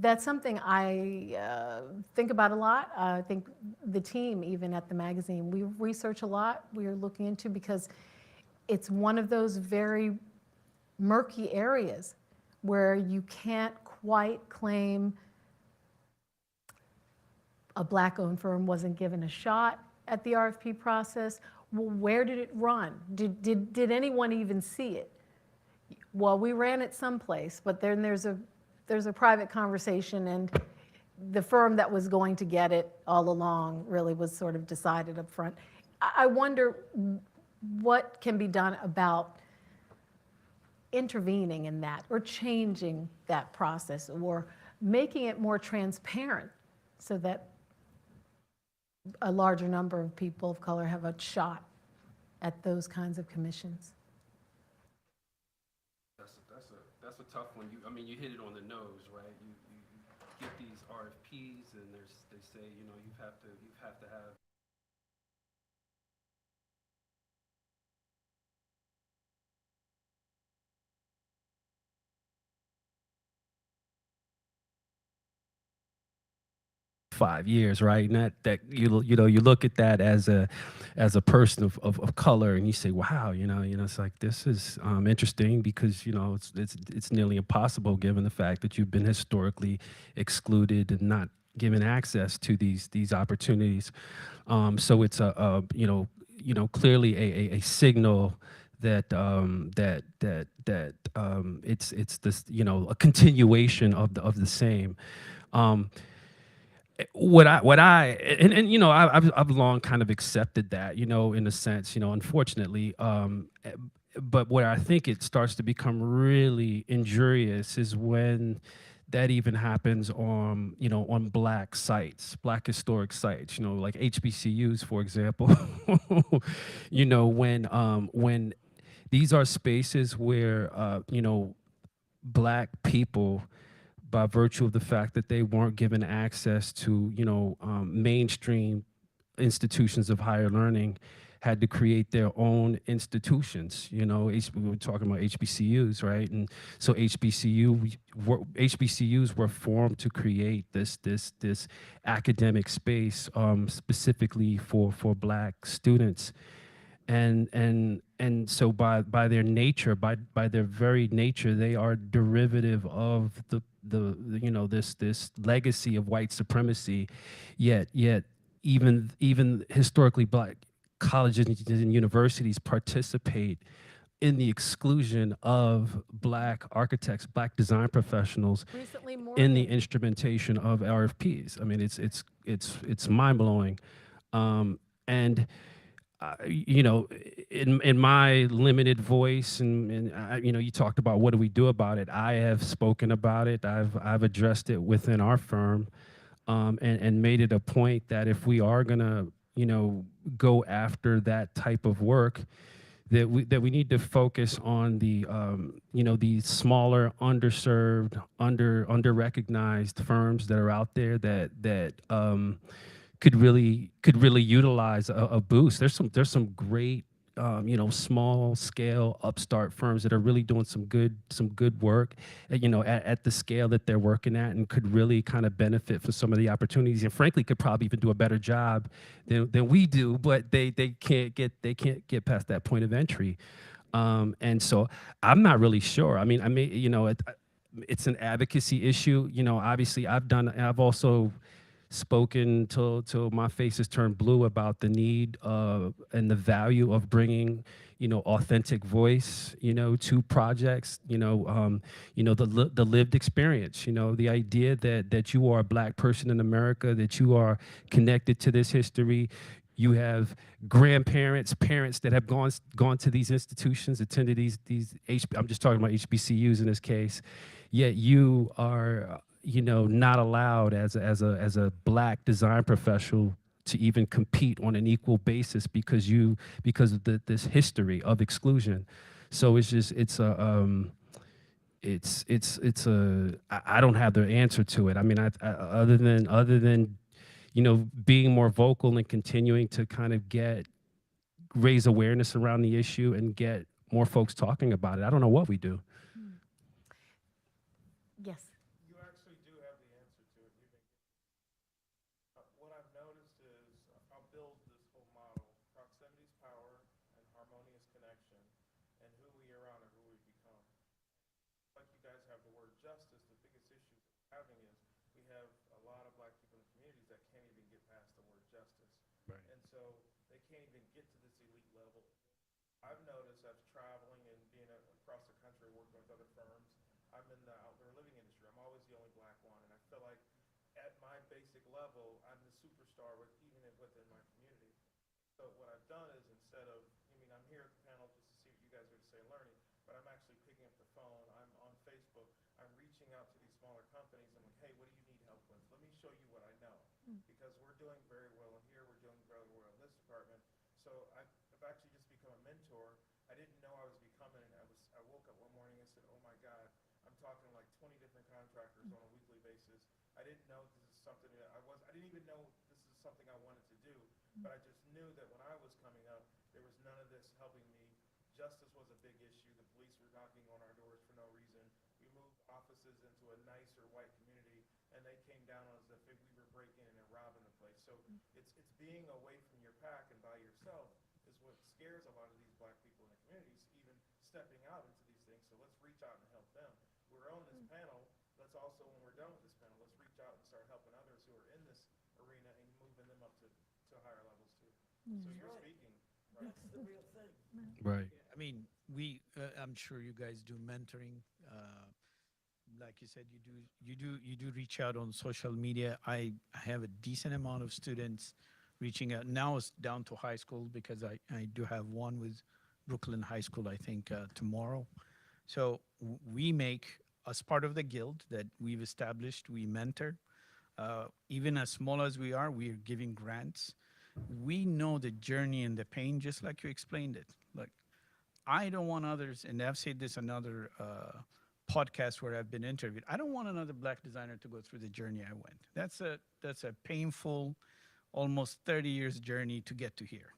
that's something I think about a lot. I think the team, even at the magazine, we research a lot. We are looking into, because it's one of those very murky areas where you can't quite claim a Black-owned firm wasn't given a shot at the RFP process. Well, where did it run? Did anyone even see it? Well, we ran it someplace, but then there's a private conversation, and the firm that was going to get it all along really was sort of decided up front. I wonder what can be done about intervening in that, or changing that process, or making it more transparent so that a larger number of people of color have a shot at those kinds of commissions. That's a tough one. You hit it on the nose, right? You get these RFPs, and they say, you have to have. 5 years, right? And that you look at that as a person of color, and you say, wow, it's like, this is interesting, because it's nearly impossible given the fact that you've been historically excluded and not given access to these opportunities. So it's clearly a signal that it's this, a continuation of the same. Um, I've long kind of accepted that, in a sense, unfortunately. But where I think it starts to become really injurious is when that even happens on Black sites, Black historic sites, like HBCUs, for example. When these are spaces where Black people, by virtue of the fact that they weren't given access to, mainstream institutions of higher learning, had to create their own institutions. We were talking about HBCUs, right? And so HBCUs were formed to create this academic space, specifically for Black students. And so by their nature, by their very nature, they are derivative of the this legacy of white supremacy. Yet even historically Black colleges and universities participate in the exclusion of Black architects, Black design professionals Recently, in the Morgan. instrumentation of RFPs. I mean, it's mind blowing, and in my limited voice, and you talked about what do we do about it. I have spoken about it. I've addressed it within our firm, and made it a point that if we are gonna go after that type of work, that we need to focus on the the smaller, underserved, under recognized firms that are out there that could really utilize a boost. There's some great small scale upstart firms that are really doing some good work at the scale that they're working at, and could really kind of benefit from some of the opportunities, and frankly could probably even do a better job than we do, but they can't get past that point of entry. And so I'm not really sure. I mean, it's an advocacy issue. Obviously I've also spoken till my face is turned blue about the need and the value of bringing authentic voice to projects, the lived experience, the idea that you are a Black person in America, that you are connected to this history. You have grandparents, parents that have gone to these institutions, attended these I'm just talking about HBCUs in this case, yet you are not allowed as a Black design professional to even compete on an equal basis because of this history of exclusion. So I don't have the answer to it. I mean, other than being more vocal and continuing to kind of raise awareness around the issue and get more folks talking about it, I don't know what we do. Yes. You actually do have the answer to it. What I've noticed is I'll build this whole model: proximity is power, and harmonious connection, and who we are on and who we become. Like you guys have the word justice, the biggest issue we're having is we have a lot of Black people in the communities that can't even get past the word justice. Right. And so they can't even get to this elite level. I've noticed as traveling and being across the country working with other firms, I'm in the outdoor living industry. I'm always the only Black one, and I feel like at my basic level, I'm the superstar even within my community. So what I've done is, instead of, I'm here at the panel just to see what you guys are to say learning, but I'm actually picking up the phone. I'm on Facebook. I'm reaching out to these smaller companies. I'm like, hey, what do you need help with? Let me show you what I know, because we're doing very well in here. We're doing very well in this department. So I've actually just become a mentor. I didn't know I was becoming. I woke up one morning and said, oh my God, I'm talking to like 20 different contractors on a weekly basis. I didn't know this is something that I didn't even know this is something I wanted to do, but I just knew that when I was coming up, there was none of this helping me. Justice was a big issue. The police were knocking on our doors for no reason. We moved offices into a nicer white community, and they came down on us as if we were breaking and So it's being away from your pack and by yourself is what scares a lot of these black people in the communities, even stepping out into these things. So let's reach out and help them. We're on this panel. Let's also, when we're done with this panel, let's reach out and start helping others who are in this arena and moving them up to higher levels too. So you're speaking, right? That's the real thing. Right. I mean, I'm sure you guys do mentoring. Like you said, you do reach out on social media. I have a decent amount of students reaching out. Now it's down to high school because I do have one with Brooklyn High School, I think, tomorrow. So we make, as part of the guild that we've established, we mentor. Even as small as we are giving grants. We know the journey and the pain, just like you explained it. Like, I don't want others, and I've said this in another podcast where I've been interviewed. I don't want another black designer to go through the journey I went. That's a painful, almost 30 years journey to get to here,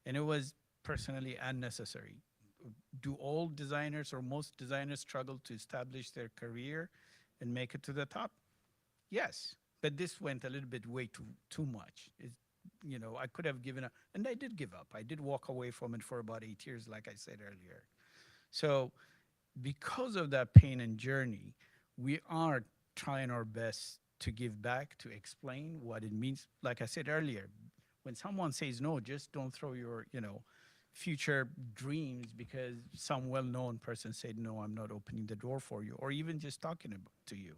and it was personally unnecessary. Do all designers or most designers struggle to establish their career and make it to the top? Yes, but this went a little bit way too much. I could have given up, and I did give up. I did walk away from it for about 8 years, like I said earlier. So because of that pain and journey, we are trying our best to give back, to explain what it means. Like I said earlier, when someone says no, just don't throw your, future dreams because some well-known person said, no, I'm not opening the door for you, or even just talking to you.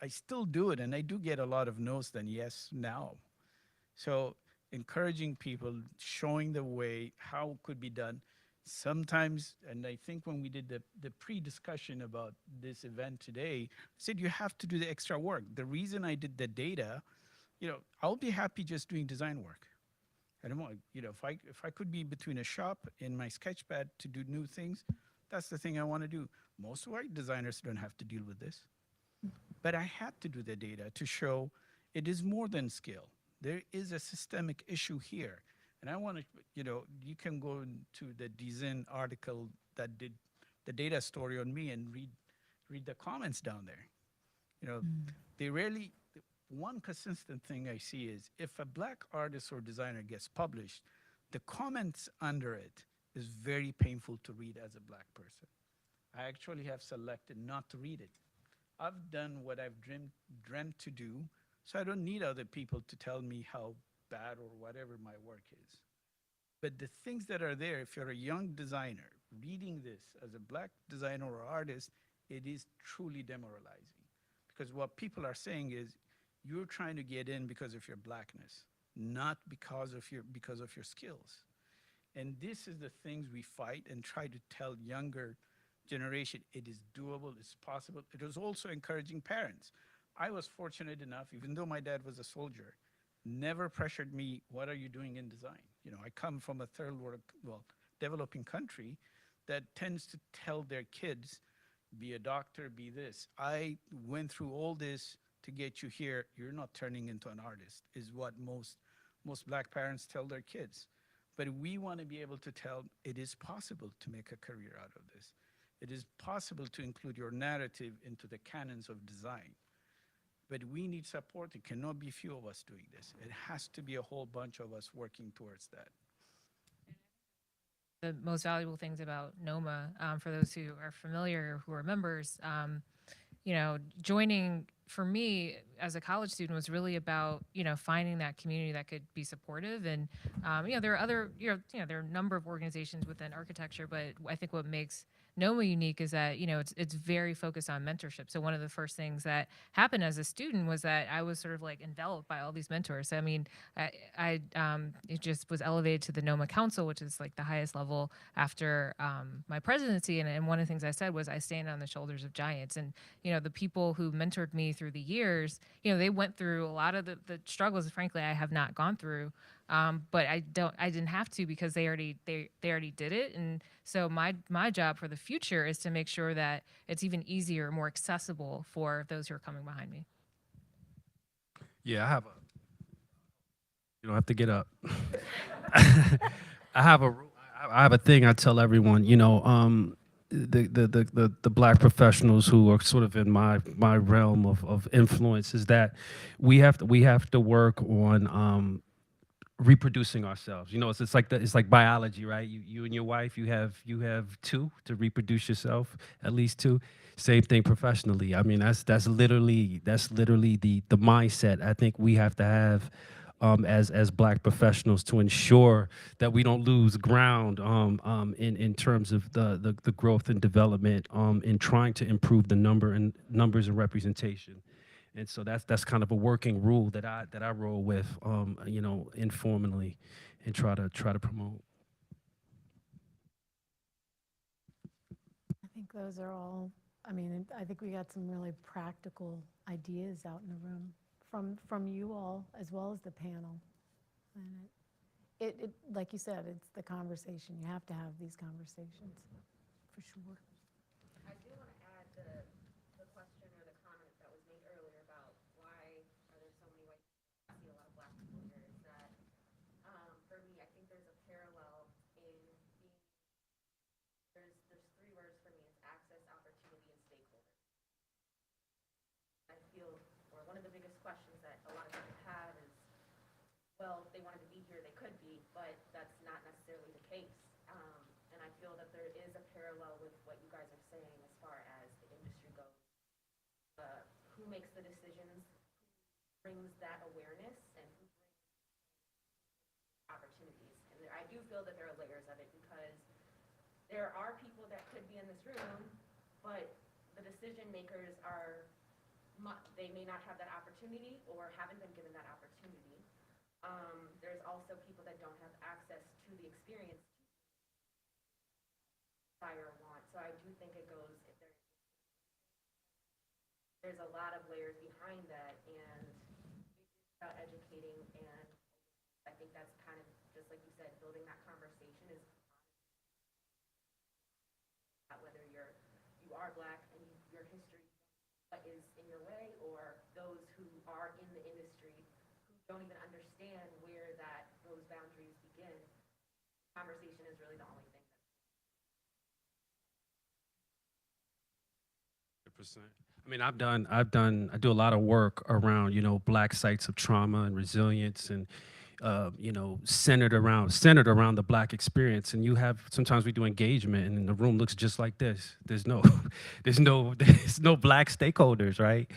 I still do it, and I do get a lot of no's than yes now. So encouraging people, showing the way, how it could be done. Sometimes, and I think when we did the pre-discussion about this event today, I said you have to do the extra work. The reason I did the data, I'll be happy just doing design work. I don't want, if I could be between a shop and my sketchpad to do new things, that's the thing I want to do. Most white designers don't have to deal with this. But I had to do the data to show it is more than skill. There is a systemic issue here. And I want to, you can go into the Design article that did the data story on me and read the comments down there. They rarely, one consistent thing I see is if a black artist or designer gets published, the comments under it is very painful to read as a black person. I actually have selected not to read it. I've done what I've dreamt to do, so I don't need other people to tell me how bad or whatever my work is. But the things that are there, if you're a young designer reading this as a black designer or artist, it is truly demoralizing. Because what people are saying is, you're trying to get in because of your blackness, not because of your skills. And this is the things we fight and try to tell younger generation, it is doable, it's possible. It was also encouraging parents. I was fortunate enough, even though my dad was a soldier, never pressured me, what are you doing in design? I come from a third world, developing country that tends to tell their kids, be a doctor, be this. I went through all this to get you here. You're not turning into an artist, is what most black parents tell their kids. But we want to be able to tell it is possible to make a career out of this. It is possible to include your narrative into the canons of design. But we need support. It cannot be few of us doing this. It has to be a whole bunch of us working towards that. The most valuable things about NOMA, for those who are familiar, who are members, joining for me as a college student was really about, finding that community that could be supportive. And, there are other, there are a number of organizations within architecture, but I think what makes NOMA unique is that, it's very focused on mentorship. So one of the first things that happened as a student was that I was sort of like enveloped by all these mentors. I mean, it just was elevated to the NOMA Council, which is like the highest level after my presidency. And one of the things I said was I stand on the shoulders of giants. And, the people who mentored me through the years, they went through a lot of the struggles, frankly, I have not gone through. But I didn't have to because they already did it. And so my job for the future is to make sure that it's even easier, more accessible for those who are coming behind me. Yeah, you don't have to get up. I have a thing I tell everyone, the black professionals who are sort of in my realm of influence is that we have to work on reproducing ourselves. You know, it's like biology, right? You and your wife, you have two to reproduce yourself, at least two. Same thing professionally. I mean, that's literally the mindset I think we have to have as black professionals to ensure that we don't lose ground in terms of the growth and development in trying to improve the numbers and representation. And so that's kind of a working rule that I roll with, you know, informally, and try to promote. I think those are all, I mean, I think we got some really practical ideas out in the room from you all as well as the panel. And it like you said, it's the conversation. You have to have these conversations, for sure. I do want to add the question or the comment that was made earlier about why are there so many white people? I see a lot of black people here. Is that for me? I think there's a parallel in being. There's three words for me. It's access, opportunity, and stakeholder. I feel, or one of the biggest questions that a lot of people have is, well, if they wanted to be here, they could be, but that's not necessarily the case. And I feel that there is a parallel with what you guys are saying as far as the industry goes. Who makes the decisions, who brings that awareness, and who brings opportunities. And I do feel that there are layers of it, because there are people that could be in this room, but the decision makers are, they may not have that opportunity or haven't been given that opportunity. There's also people that don't have access to the experience desire or want. So I do think it goes, if there's a lot of layers behind that, and about educating, and I think that's kind of, just like you said, building that conversation is whether you are black and your history what is in your way, or those who are in the industry who don't even understand where those boundaries begin. Conversation is really the only thing. 100%. I mean, I do a lot of work around, you know, black sites of trauma and resilience, and you know, centered around the black experience. And sometimes we do engagement and the room looks just like this. There's no black stakeholders, right?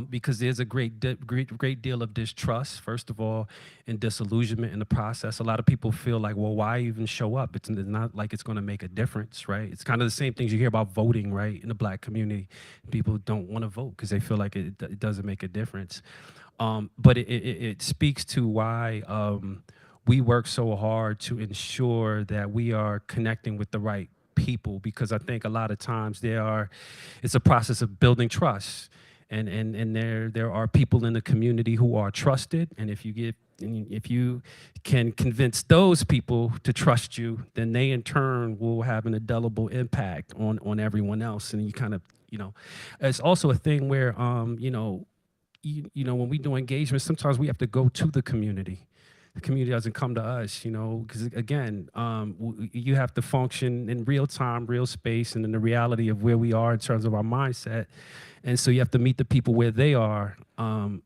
Because there's a great deal of distrust, first of all, and disillusionment in the process. A lot of people feel like, well, why even show up? It's not like it's going to make a difference, right? It's kind of the same things you hear about voting, right? In the black community, people don't want to vote because they feel like it doesn't make a difference. But it speaks to why we work so hard to ensure that we are connecting with the right people, because I think a lot of times it's a process of building trust. And there are people in the community who are trusted, and if you can convince those people to trust you, then they in turn will have an indelible impact on everyone else. And you kind of, you know, it's also a thing where you know, when we do engagement, sometimes we have to go to the community. The community doesn't come to us, you know, because again, you have to function in real time, real space, and in the reality of where we are in terms of our mindset. And so you have to meet the people where they are. And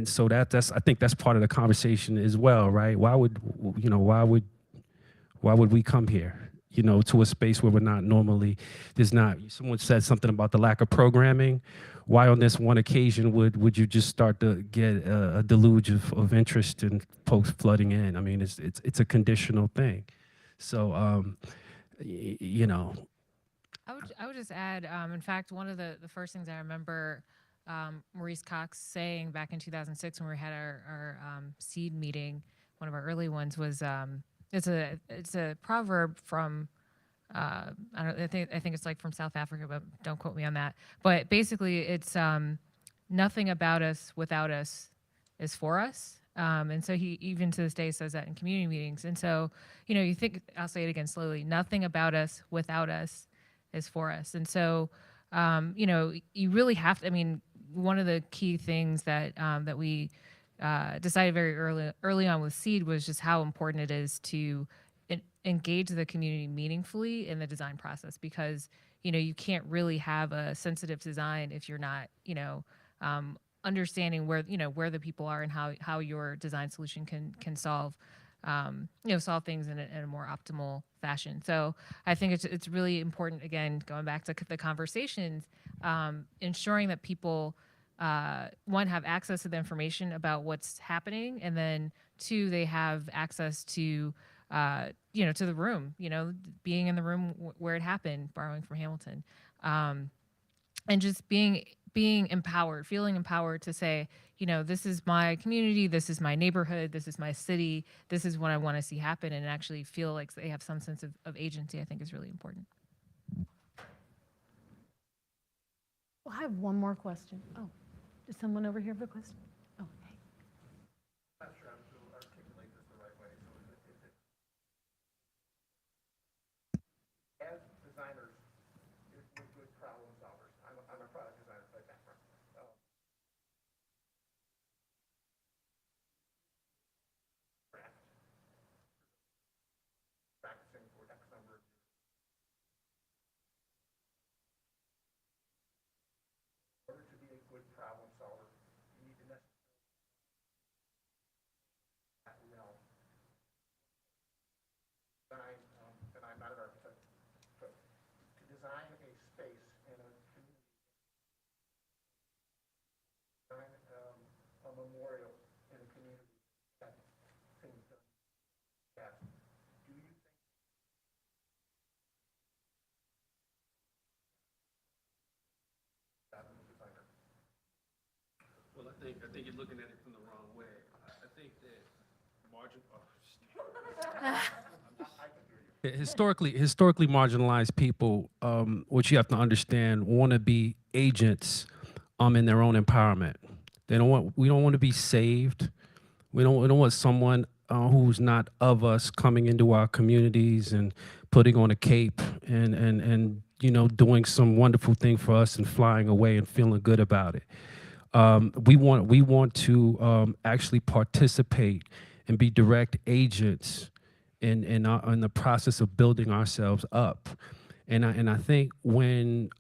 so I think that's part of the conversation as well, right? Why would we come here, you know, to a space where we're not normally, someone said something about the lack of programming. Why on this one occasion would you just start to get a deluge of interest and folks flooding in? I mean, it's a conditional thing. So, you know. I would just add, in fact, one of the first things I remember Maurice Cox saying back in 2006 when we had our seed meeting, one of our early ones was, it's a proverb from, I think it's like from South Africa, but don't quote me on that. But basically, it's nothing about us without us is for us. And so he even to this day says that in community meetings. And so, you know, I'll say it again slowly, nothing about us without us is for us. And so, you know, you really have to, I mean, one of the key things that we decided very early on with Seed was just how important it is to engage the community meaningfully in the design process, because you can't really have a sensitive design if you're not understanding where the people are and how your design solution can solve solve things in a more optimal fashion. So I think it's really important, again, going back to the conversations, ensuring that people one, have access to the information about what's happening, and then two, they have access to to the room, being in the room where it happened, borrowing from Hamilton, and just being empowered, feeling empowered to say, this is my community, this is my neighborhood, this is my city, this is what I want to see happen, and actually feel like they have some sense of agency, I think is really important. Well, I have one more question. Oh, does someone over here have a question? Oh, hey. I'm not sure I'm to articulate this the right way. So as designers, we're good problem solvers. I'm a product designer by background. Practicing for X number of years. In order to be a good problem solver, you need to necessarily that realm. And I'm not an architect, but to design a space in a community, design a memorial in a community that things done. Yes. Do you think that as a designer? Well, I think you're looking at it from the wrong way. I think that margin. Historically marginalized people, what you have to understand, want to be agents in their own empowerment. We don't want to be saved. We don't want someone who's not of us coming into our communities and putting on a cape and doing some wonderful thing for us and flying away and feeling good about it. We want to actually participate and be direct agents in the process of building ourselves up. And I think when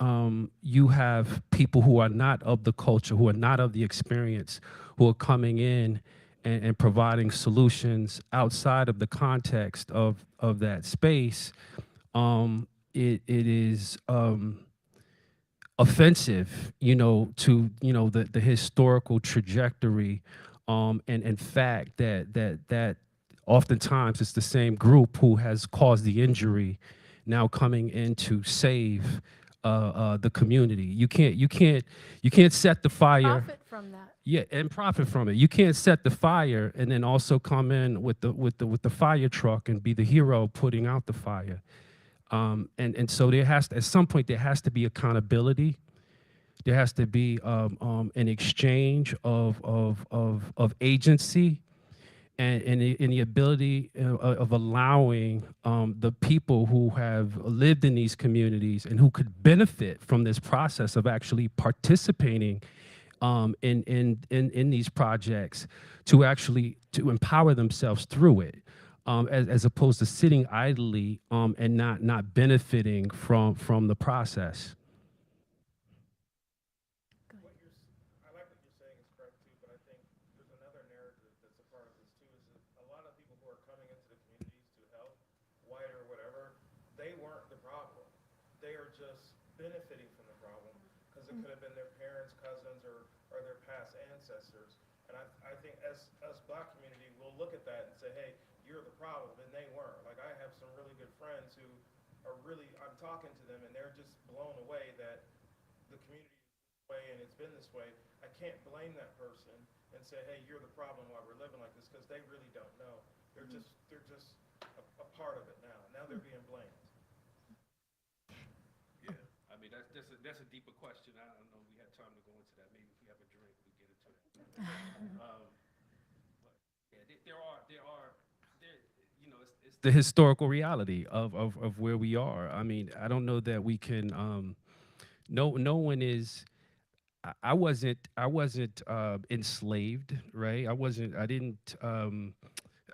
you have people who are not of the culture, who are not of the experience, who are coming in and providing solutions outside of the context of that space, it is offensive, to the historical trajectory, and in fact that oftentimes it's the same group who has caused the injury now coming in to save the community. You can't set the fire. Profit from that. Yeah, and profit from it. You can't set the fire and then also come in with the fire truck and be the hero putting out the fire. And so at some point there has to be accountability. There has to be an exchange of agency and the ability of allowing the people who have lived in these communities and who could benefit from this process of actually participating in these projects to empower themselves through it, as opposed to sitting idly and not benefiting from the process. I like what you're saying is correct too, but I think there's another narrative that's a part of this too, is that a lot of people who are coming into the communities to help, white or whatever, they weren't the problem. They are just benefiting from the problem because it could have been their parents, cousins, or their past ancestors. And I think as Black community, we'll look at that and say, hey, you're the problem, and they weren't. Like I have some really good friends who are really, I'm talking to them and they're just blown away that the community way and it's been this way. I can't blame that person and say, hey, you're the problem why we're living like this, because they really don't know. They're just a part of it now. Now they're being blamed. Yeah, I mean that's a deeper question. I don't know if we had time to go into that. Maybe if we have a drink, we get into that. But yeah, it's the historical reality of where we are. I mean, I don't know that we can. No one is. I wasn't enslaved, right? I didn't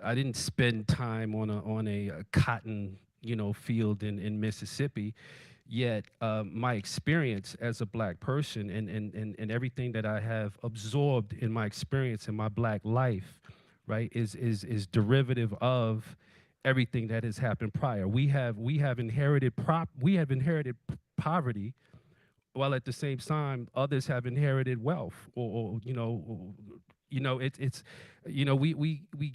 I didn't spend time on a cotton, field in Mississippi. Yet my experience as a black person and everything that I have absorbed in my experience in my black life, right, is derivative of everything that has happened prior. We have inherited poverty, while at the same time others have inherited wealth, or it's we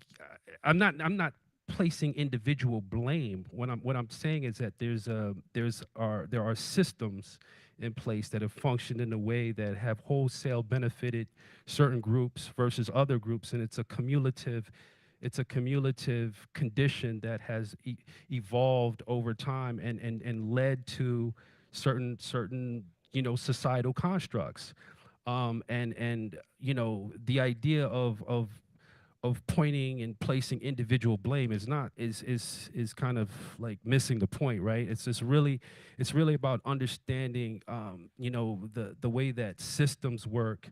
I'm not placing individual blame. What I'm saying is that there are systems in place that have functioned in a way that have wholesale benefited certain groups versus other groups, and it's a cumulative condition that has evolved over time and led to certain societal constructs. And the idea of pointing and placing individual blame is kind of like missing the point, right? It's really about understanding the way that systems work,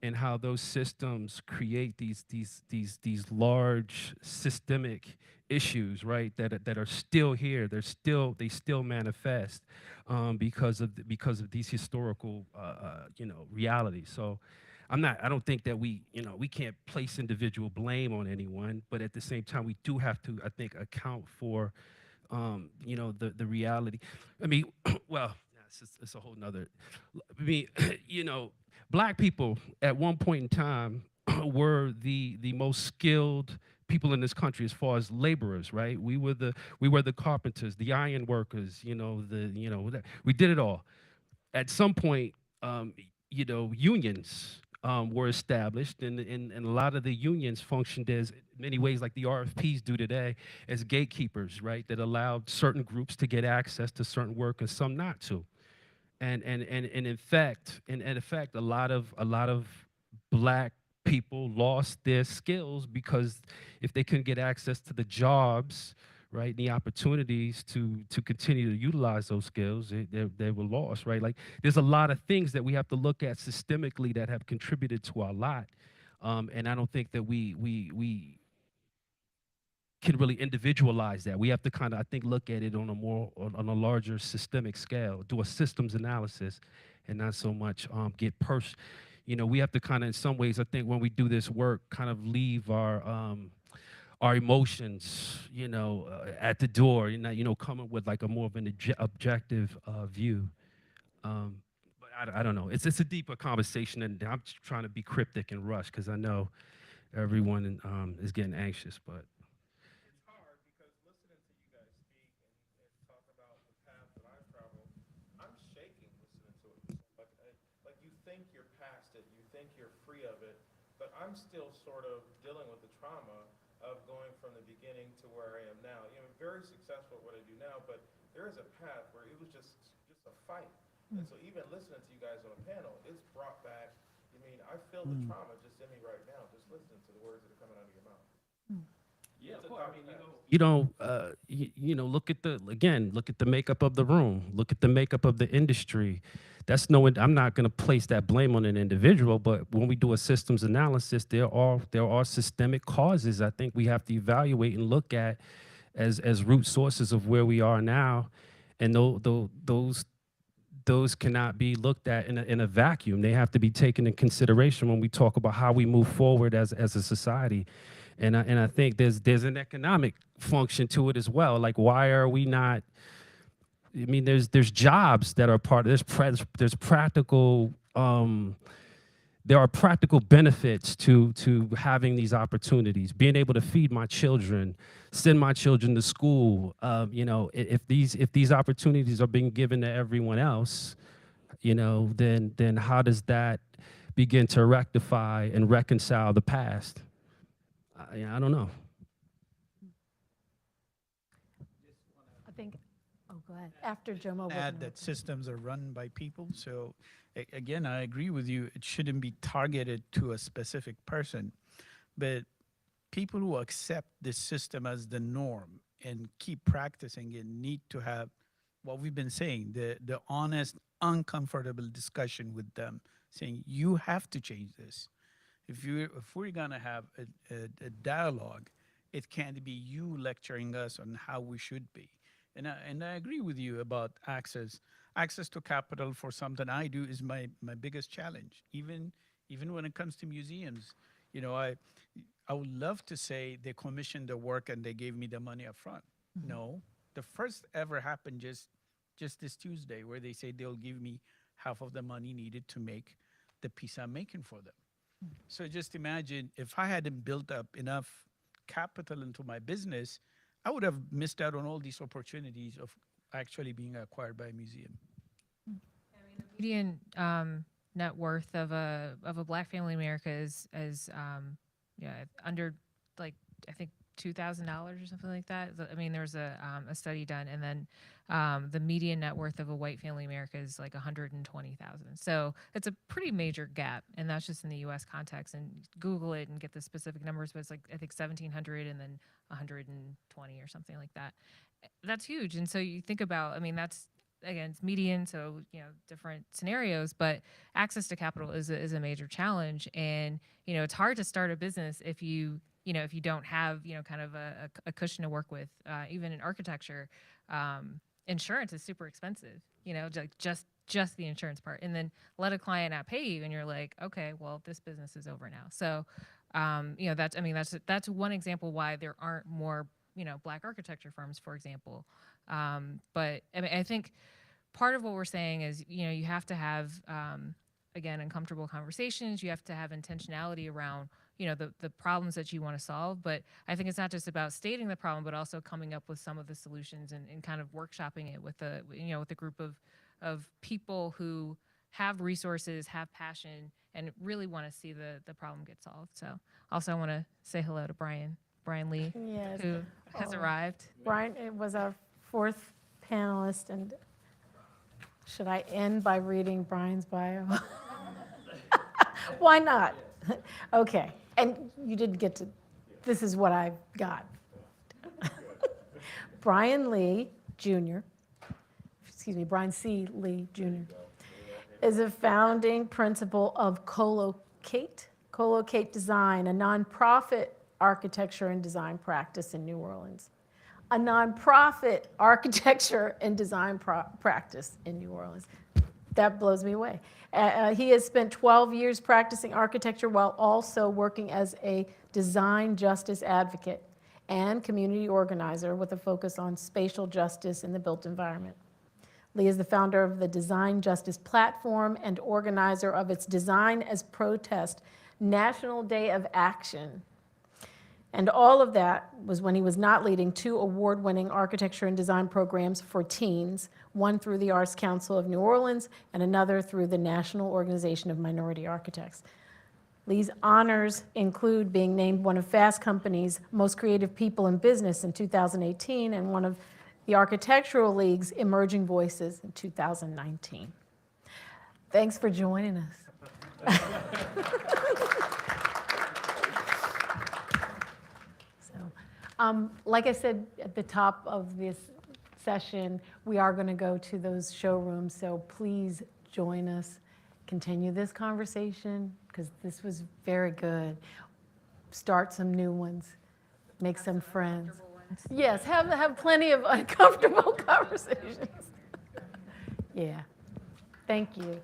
and how those systems create these large systemic issues, right? That are still here. They still manifest because of these historical realities. So I don't think that we can't place individual blame on anyone, but at the same time we do have to, I think, account for the reality. I mean, well, it's a whole nother. I mean, black people at one point in time were the most skilled people in this country as far as laborers, right? We were the carpenters, the iron workers, we did it all. At some point, unions were established, and a lot of the unions functioned as, in many ways, like the RFPs do today, as gatekeepers, right? That allowed certain groups to get access to certain work and some not to. And in fact, a lot of black people lost their skills because if they couldn't get access to the jobs, right, the opportunities to continue to utilize those skills, they were lost, right? Like, there's a lot of things that we have to look at systemically that have contributed to our lot, and I don't think that we can really individualize that. We have to kind of, I think, look at it on a larger systemic scale, do a systems analysis, and not so much we have to kind of, in some ways, I think, when we do this work, kind of leave our emotions, at the door, coming with like a more of an objective view. But I don't know. It's a deeper conversation, and I'm just trying to be cryptic and rush because I know everyone is getting anxious, but. It's hard because listening to you guys speak and talk about the path that I've traveled, I'm shaking listening to it. Like you think you're past it, you think you're free of it, but I'm still sort of dealing with the trauma of going from the beginning to where I am now. Very successful at what I do now, but there is a path where it was just a fight. And so even listening to you guys on a panel, it's brought back, I feel the trauma just in me right now, just listening to the words that are coming out of your mouth. Yeah, of course. I mean, look at the makeup of the room. Look at the makeup of the industry. I'm not going to place that blame on an individual, but when we do a systems analysis, there are systemic causes I think we have to evaluate and look at as root sources of where we are now, and those cannot be looked at in a vacuum. They have to be taken in consideration when we talk about how we move forward as a society. And I think there's an economic function to it as well. Like, why are we not? I mean, there's jobs that are part of this. There's practical. There are practical benefits to having these opportunities, being able to feed my children, send my children to school. If these opportunities are being given to everyone else, then how does that begin to rectify and reconcile the past? I don't know. I think, go ahead. After Jomo. Add that systems are run by people. So again, I agree with you. It shouldn't be targeted to a specific person, but people who accept this system as the norm and keep practicing it need to have what we've been saying, the honest, uncomfortable discussion with them, saying, you have to change this. If we're gonna have a dialogue It can't be you lecturing us on how we should be. And I agree with you about access. Access to capital for something I do is my biggest challenge. Even when it comes to museums, you know, I would love to say they commissioned the work and they gave me the money up front. No, the first ever happened just this Tuesday, where they say they'll give me half of the money needed to make the piece I'm making for them. So just imagine if I hadn't built up enough capital into my business, I would have missed out on all these opportunities of actually being acquired by a museum. Median net worth of a Black family in America is under, like, I think $2,000 or something like that. I mean, there's a study done, and then the median net worth of a white family in America is like 120,000. So it's a pretty major gap, and that's just in the U.S. context. And Google it and get the specific numbers, but it's like, I think 1,700 and then 120 or something like that. That's huge. And so you think about, I mean, that's, again, it's median, so, you know, different scenarios, but access to capital is a major challenge. And, you know, it's hard to start a business if you don't have, you know, kind of a cushion to work with. Even in architecture, insurance is super expensive, you know, just the insurance part. And then let a client not pay you, and you're like, okay, well, this business is over now. So, you know, that's one example why there aren't more, you know, Black architecture firms, for example. But I mean, I think part of what we're saying is, you know, you have to have, again, uncomfortable conversations. You have to have intentionality around, you know, the problems that you want to solve. But I think it's not just about stating the problem, but also coming up with some of the solutions and kind of workshopping it with a group of people who have resources, have passion, and really want to see the problem get solved. So also I want to say hello to Bryan Lee, Yes. who has arrived. Brian, it was our fourth panelist, and should I end by reading Brian's bio? Why not? Okay, and you didn't get to, this is what I've got. Bryan Lee Jr., Bryan C. Lee Jr., is a founding principal of Colloqate Design, a nonprofit architecture and design practice in New Orleans. A nonprofit architecture and design practice in New Orleans. That blows me away. He has spent 12 years practicing architecture while also working as a design justice advocate and community organizer with a focus on spatial justice in the built environment. Lee is the founder of the Design Justice Platform and organizer of its Design as Protest National Day of Action. And all of that was when he was not leading 2 award-winning architecture and design programs for teens, one through the Arts Council of New Orleans and another through the National Organization of Minority Architects. Lee's honors include being named one of Fast Company's most creative people in business in 2018 and one of the Architectural League's Emerging Voices in 2019. Thanks for joining us. Like I said at the top of this session, we are going to go to those showrooms, so please join us. Continue this conversation, because this was very good. Start some new ones. Make some friends. Yes, have plenty of uncomfortable conversations. Yeah. Thank you.